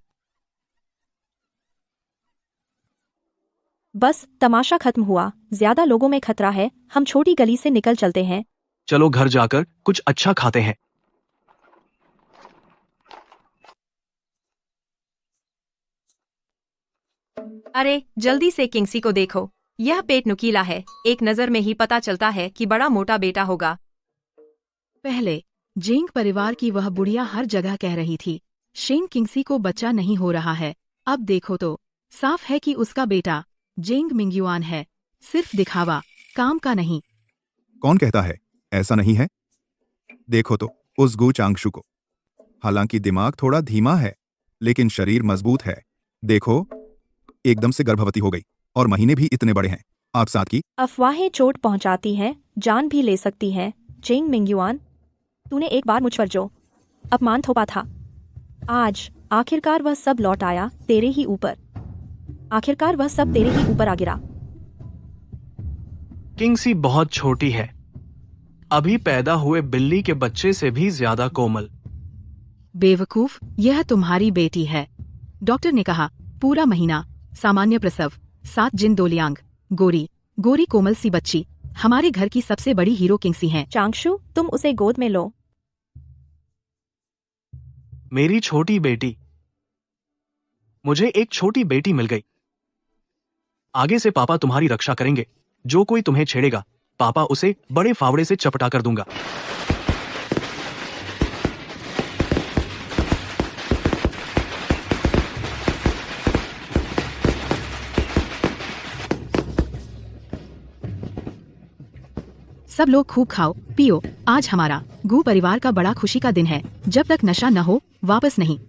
बस तमाशा खत्म हुआ। ज्यादा लोगों में खतरा है। हम छोटी गली से निकल चलते हैं। चलो घर जाकर कुछ अच्छा खाते हैं। अरे जल्दी से किंगसी को देखो, यह पेट नुकीला है। एक नजर में ही पता चलता है कि बड़ा मोटा बेटा होगा। पहले झेंग परिवार की वह बुढ़िया हर जगह कह रही थी शेन किंगसी को बच्चा नहीं हो रहा है। अब देखो तो साफ है कि उसका बेटा झेंग मिंगयुआन है। सिर्फ दिखावा, काम का नहीं। कौन कहता है ऐसा नहीं है? देखो तो उस गु चांगशु को। हालांकि दिमाग थोड़ा धीमा है, लेकिन शरीर मजबूत है। देखो, एकदम से गर्भवती हो गई और महीने भी इतने बड़े हैं। आप साथ की अफवाहें चोट पहुंचाती हैं, जान भी ले सकती हैं। झेंग मिंगयुआन, तूने एक बार मुझ पर जो अपमान थोपा था, आज आखिरकार वह सब लौट आया तेरे ही ऊपर। आखिरकार वह सब तेरे ही ऊपर आ गिरा। किंगसी बहुत छोटी है, अभी पैदा हुए बिल्ली के बच्चे से भी ज्यादा कोमल। बेवकूफ, यह तुम्हारी बेटी है। डॉक्टर ने कहा पूरा महीना, सामान्य प्रसव, 7 जिन 2 लियांग, गोरी कोमल सी बच्ची। हमारे घर की सबसे बड़ी हीरो किंगसी हैं। चांगशु, तुम उसे गोद में लो। मेरी छोटी बेटी, मुझे एक छोटी बेटी मिल गई। आगे से पापा तुम्हारी रक्षा करेंगे। जो कोई तुम्हें छेड़ेगा, पापा उसे बड़े फावड़े से चपटा कर दूंगा। सब लोग खूब खाओ पियो। आज हमारा गू परिवार का बड़ा खुशी का दिन है। जब तक नशा न हो वापस नहीं।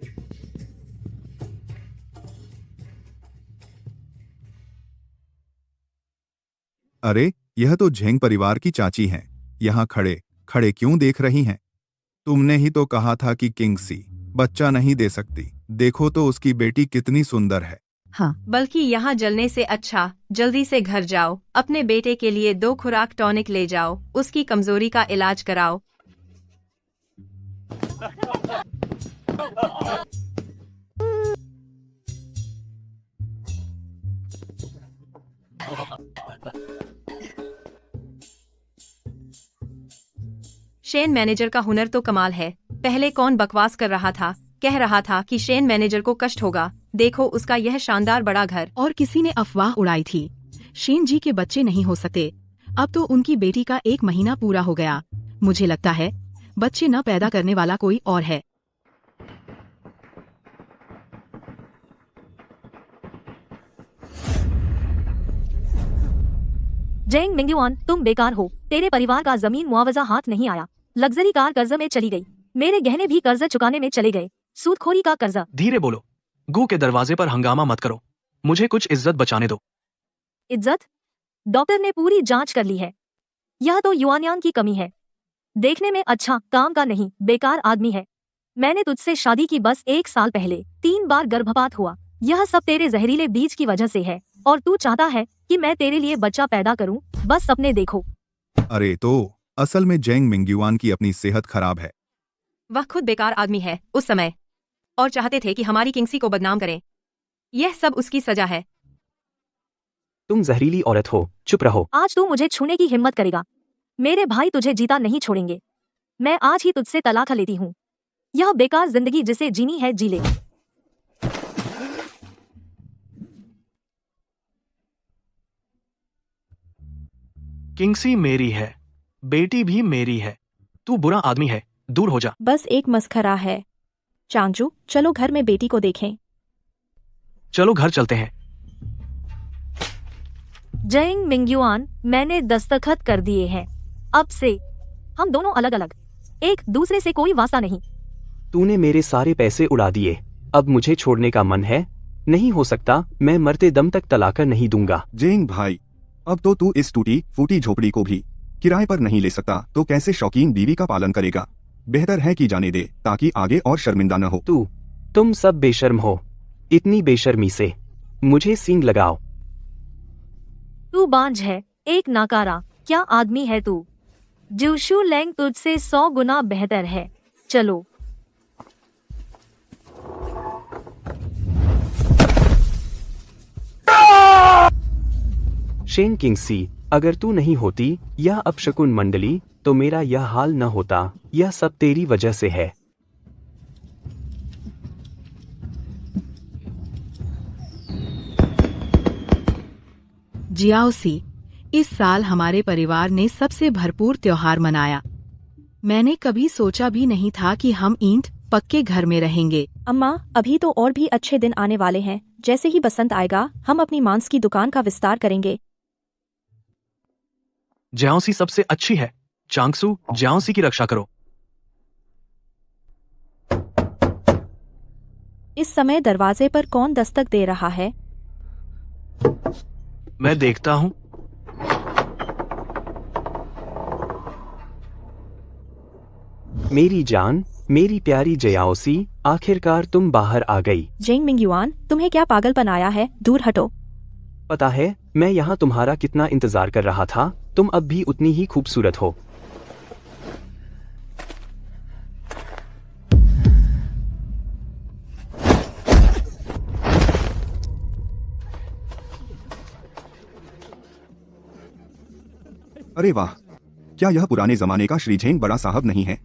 अरे यह तो झेंग परिवार की चाची हैं। यहाँ खड़े खड़े क्यों देख रही हैं? तुमने ही तो कहा था कि किंगसी बच्चा नहीं दे सकती। देखो तो उसकी बेटी कितनी सुंदर है। हाँ, बल्कि यहाँ जलने से अच्छा जल्दी से घर जाओ, अपने बेटे के लिए 2 खुराक टॉनिक ले जाओ, उसकी कमजोरी का इलाज कराओ। शेन मैनेजर का हुनर तो कमाल है। पहले कौन बकवास कर रहा था, कह रहा था कि शेन मैनेजर को कष्ट होगा। देखो उसका यह शानदार बड़ा घर। और किसी ने अफवाह उड़ाई थी शेन जी के बच्चे नहीं हो सकते। अब तो उनकी बेटी का 1 महीना पूरा हो गया। मुझे लगता है बच्चे न पैदा करने वाला कोई और है। जेंग मिंगयुआन, तुम बेकार हो। तेरे परिवार का जमीन मुआवजा हाथ नहीं आया। लग्जरी कार कर्ज में चली गई। मेरे गहने भी कर्ज चुकाने में चले गए। सूदखोरी का कर्जा। धीरे बोलो। गू के दरवाजे पर हंगामा मत करो। मुझे कुछ इज्जत बचाने दो। इज्जत? डॉक्टर ने पूरी जांच कर ली है। यह तो युआनयान की कमी है। देखने में अच्छा, काम का नहीं, बेकार आदमी है। मैंने तुझसे शादी की बस 1 साल पहले 3 बार गर्भपात हुआ। यह सब तेरे जहरीले बीज की वजह से है। और तू चाहता है कि मैं तेरे लिए बच्चा पैदा करूं। बस सपने देखो। अरे तो असल में जेंग मिंगयुआन की अपनी सेहत खराब है। वह खुद बेकार आदमी है उस समय, और चाहते थे कि हमारी किंगसी को बदनाम करें। यह सब उसकी सजा है। तुम जहरीली औरत हो, चुप रहो। आज तू मुझे छूने की हिम्मत करेगा, मेरे भाई तुझे जीता नहीं छोड़ेंगे। मैं आज ही तुझसे तलाक लेती हूँ। यह बेकार जिंदगी जिसे जीनी है जी ले। किंगसी मेरी है, बेटी भी मेरी है। तू बुरा आदमी है, दूर हो जा। बस एक मस्खरा है। चांगजू, चलो घर में बेटी को देखें। चलो घर चलते हैं। जेंग मिंगयुआन, मैंने दस्तखत कर दिए हैं। अब से हम दोनों अलग अलग, एक दूसरे से कोई वास्ता नहीं। तूने मेरे सारे पैसे उड़ा दिए। अब मुझे छोड़ने का मन है? नहीं हो सकता। मैं मरते दम तक तलाक नहीं दूंगा। जेंग भाई, अब तो तू इस टूटी फूटी झोपड़ी को भी किराए पर नहीं ले सकता, तो कैसे शौकीन बीवी का पालन करेगा? बेहतर है कि जाने दे, ताकि आगे और शर्मिंदा न हो। तुम सब बेशर्म हो। इतनी बेशर्मी से मुझे सींग लगाओ। तू बांझ है, एक नाकारा। क्या आदमी है तू? जूशु लैंग तुझसे 100 गुना बेहतर है। चलो। शेन किंगसी, अगर तू नहीं होती यह अपशकुन मंडली, तो मेरा यह हाल न होता। यह सब तेरी वजह से है। जियाओसी, इस साल हमारे परिवार ने सबसे भरपूर त्योहार मनाया। मैंने कभी सोचा भी नहीं था कि हम ईंट पक्के घर में रहेंगे। अम्मा, अभी तो और भी अच्छे दिन आने वाले हैं। जैसे ही बसंत आएगा हम अपनी मांस की दुकान का विस्तार करेंगे। ज्याओसी सबसे अच्छी है। चांगसू, ज्याओसी की रक्षा करो। इस समय दरवाजे पर कौन दस्तक दे रहा है? मैं देखता हूँ। मेरी जान, मेरी प्यारी जयाओसी, आखिरकार तुम बाहर आ गई। जेंग मिंगयुआन, तुम्हें क्या पागलपन आया है? दूर हटो। पता है मैं यहाँ तुम्हारा कितना इंतजार कर रहा था। तुम अब भी उतनी ही खूबसूरत हो। अरे वाह, क्या यह पुराने जमाने का श्री झेंग बड़ा साहब नहीं है?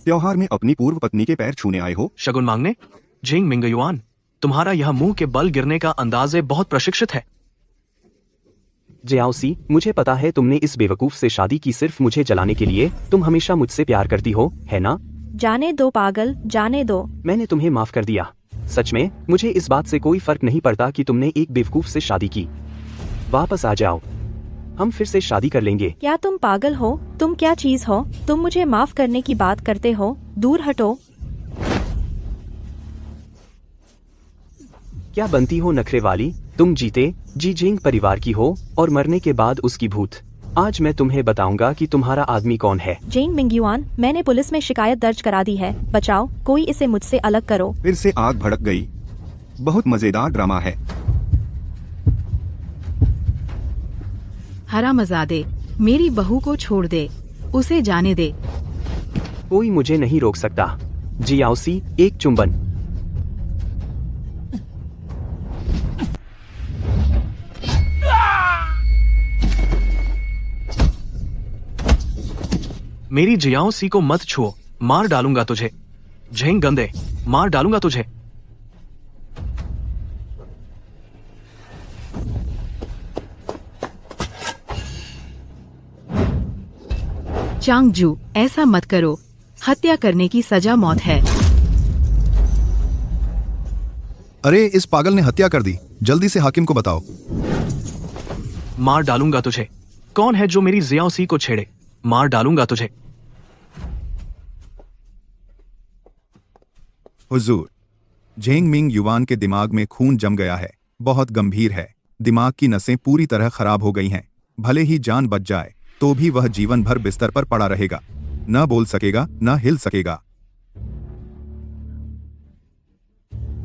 त्योहार में अपनी पूर्व पत्नी के पैर छूने आए हो? शगुन मांगने? झेंग मिंगयुआन, तुम्हारा यह मुंह के बल गिरने का अंदाजे बहुत प्रशिक्षित है। जियाओसी, मुझे पता है तुमने इस बेवकूफ से शादी की सिर्फ मुझे जलाने के लिए। तुम हमेशा मुझसे प्यार करती हो, है ना? जाने दो पागल, जाने दो। मैंने तुम्हें माफ कर दिया। सच में मुझे इस बात से कोई फर्क नहीं पड़ता कि तुमने एक बेवकूफ से शादी की। वापस आ जाओ, हम फिर से शादी कर लेंगे। क्या तुम पागल हो? तुम क्या चीज हो? तुम मुझे माफ करने की बात करते हो? दूर हटो। क्या बनती हो नखरे वाली? तुम जीते जी जिंग परिवार की हो और मरने के बाद उसकी भूत। आज मैं तुम्हें बताऊंगा कि तुम्हारा आदमी कौन है। जेंग मिंगयुआन, मैंने पुलिस में शिकायत दर्ज करा दी है। बचाओ, कोई इसे मुझसे अलग करो। फिर से आग भड़क गई। बहुत मजेदार ड्रामा है। हरामजादे, मेरी बहू को छोड़ दे, उसे जाने दे। कोई मुझे नहीं रोक सकता। जियाओसी, एक चुंबन। मेरी जियाओसी को मत छुओ, मार डालूंगा तुझे। झेंग गंदे, मार डालूंगा तुझे। चांगजू, ऐसा मत करो। हत्या करने की सजा मौत है। अरे इस पागल ने हत्या कर दी। जल्दी से हाकिम को बताओ। मार डालूंगा तुझे। कौन है जो मेरी जियाओसी को छेड़े? मार डालूंगा तुझे। हुजूर, झेंग मिंग युवान के दिमाग में खून जम गया है। बहुत गंभीर है। दिमाग की नसें पूरी तरह खराब हो गई हैं। भले ही जान बच जाए तो भी वह जीवन भर बिस्तर पर पड़ा रहेगा। न बोल सकेगा, न हिल सकेगा।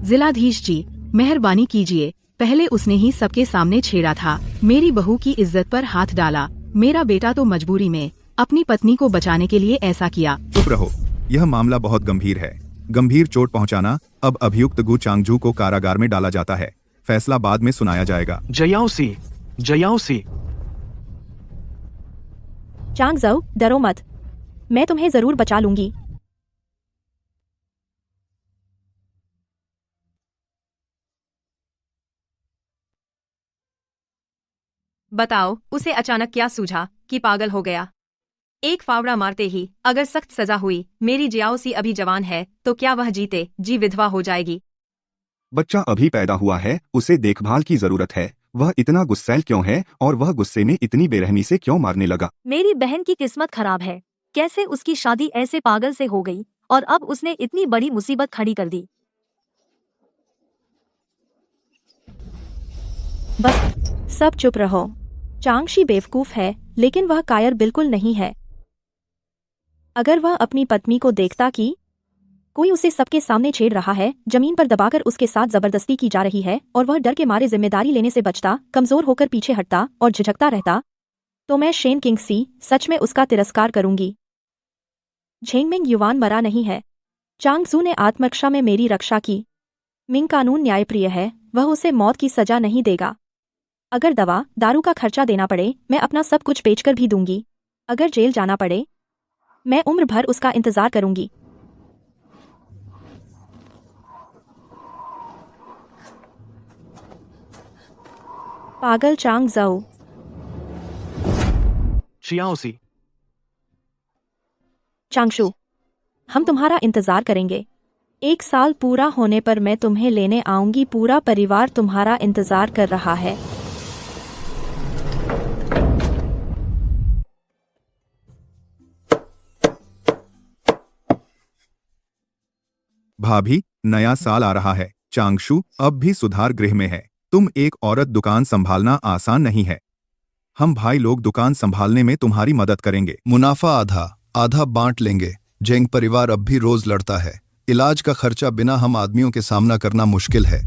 जिलाधीश जी, मेहरबानी कीजिए। पहले उसने ही सबके सामने छेड़ा था। मेरी बहू की इज्जत पर हाथ डाला। मेरा बेटा तो मजबूरी में अपनी पत्नी को बचाने के लिए ऐसा किया। चुप रहो, यह मामला बहुत गंभीर है। गंभीर चोट पहुंचाना। अब अभियुक्त गु चांगजू को कारागार में डाला जाता है। फैसला बाद में सुनाया जाएगा। जियाओसी, जियाओसी। चांगजू, डरो मत, मैं तुम्हें जरूर बचा लूंगी। बताओ, उसे अचानक क्या सूझा कि पागल हो गया? एक फावड़ा मारते ही अगर सख्त सजा हुई, मेरी जियाओसी अभी जवान है तो क्या वह जीते जी विधवा हो जाएगी? बच्चा अभी पैदा हुआ है, उसे देखभाल की जरूरत है। वह इतना गुस्सैल क्यों है और वह गुस्से में इतनी बेरहमी से क्यों मारने लगा? मेरी बहन की किस्मत खराब है। कैसे उसकी शादी ऐसे पागल से हो गई और अब उसने इतनी बड़ी मुसीबत खड़ी कर दी। बस सब चुप रहो। चांगशी बेवकूफ है, लेकिन वह कायर बिल्कुल नहीं है। अगर वह अपनी पत्नी को देखता कि कोई उसे सबके सामने छेड़ रहा है, जमीन पर दबाकर उसके साथ जबरदस्ती की जा रही है, और वह डर के मारे जिम्मेदारी लेने से बचता, कमजोर होकर पीछे हटता और झिझकता रहता, तो मैं शेन किंगसी सच में उसका तिरस्कार करूंगी। झेंगमिंग युवान मरा नहीं है। चांगजू ने आत्मरक्षा में मेरी रक्षा की। मिंग कानून न्यायप्रिय है, वह उसे मौत की सजा नहीं देगा। अगर दवा दारू का खर्चा देना पड़े, मैं अपना सब कुछ बेचकर भी दूंगी। अगर जेल जाना पड़े, मैं उम्र भर उसका इंतजार करूंगी। पागल चांगजू। जियाओसी। चांगशु, हम तुम्हारा इंतजार करेंगे। 1 साल पूरा होने पर मैं तुम्हें लेने आऊंगी। पूरा परिवार तुम्हारा इंतजार कर रहा है। भाभी, नया साल आ रहा है। चांगशु अब भी सुधार गृह में है। तुम एक औरत दुकान संभालना आसान नहीं है। हम भाई लोग दुकान संभालने में तुम्हारी मदद करेंगे। मुनाफा आधा आधा बांट लेंगे। जेंग परिवार अब भी रोज लड़ता है। इलाज का खर्चा बिना हम आदमियों के सामना करना मुश्किल है।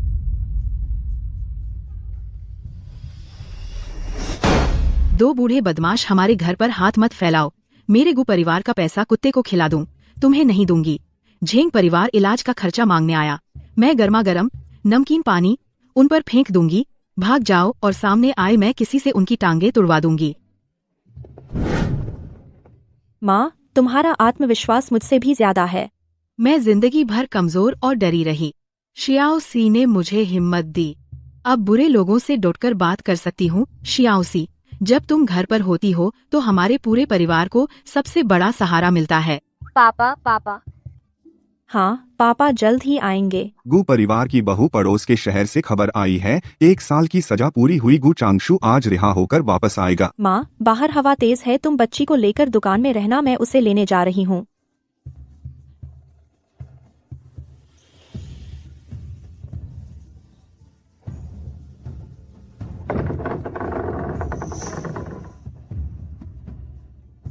दो बूढ़े बदमाश हमारे घर पर हाथ मत फैलाओ। मेरे गु परिवार का पैसा कुत्ते को खिला दूं, तुम्हें नहीं दूंगी। झेंग परिवार इलाज का खर्चा मांगने आया। मैं गर्मा गर्म नमकीन पानी उन पर फेंक दूंगी। भाग जाओ और सामने आए मैं किसी से उनकी टांगे तुड़वा दूंगी। माँ, तुम्हारा आत्मविश्वास मुझसे भी ज्यादा है। मैं जिंदगी भर कमजोर और डरी रही। शियाओ सी ने मुझे हिम्मत दी। अब बुरे लोगों से डटकर बात कर सकती हूँ। शियाओ सी, जब तुम घर पर होती हो तो हमारे पूरे परिवार को सबसे बड़ा सहारा मिलता है। पापा पापा हाँ पापा जल्द ही आएंगे। गु परिवार की बहू पड़ोस के शहर से खबर आई है, 1 साल की सजा पूरी हुई गु चांगशु आज रिहा होकर वापस आएगा। माँ बाहर हवा तेज है, तुम बच्ची को लेकर दुकान में रहना, मैं उसे लेने जा रही हूँ।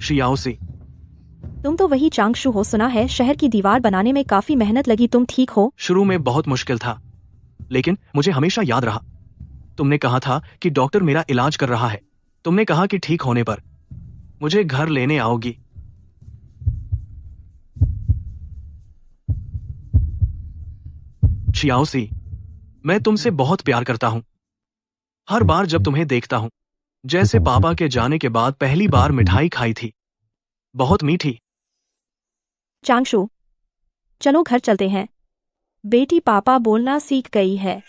शियाओ सी, तुम तो वही चांगशु हो, सुना है शहर की दीवार बनाने में काफी मेहनत लगी, तुम ठीक हो? शुरू में बहुत मुश्किल था, लेकिन मुझे हमेशा याद रहा। तुमने कहा था कि डॉक्टर मेरा इलाज कर रहा है। तुमने कहा कि ठीक होने पर मुझे घर लेने आओगी। शियाओ सी, मैं तुमसे बहुत प्यार करता हूं। हर बार जब तुम्हें देखता हूं, जैसे पापा के जाने के बाद पहली बार मिठाई खाई थी, बहुत मीठी। चांगशु, चलो घर चलते हैं। बेटी पापा बोलना सीख गई है।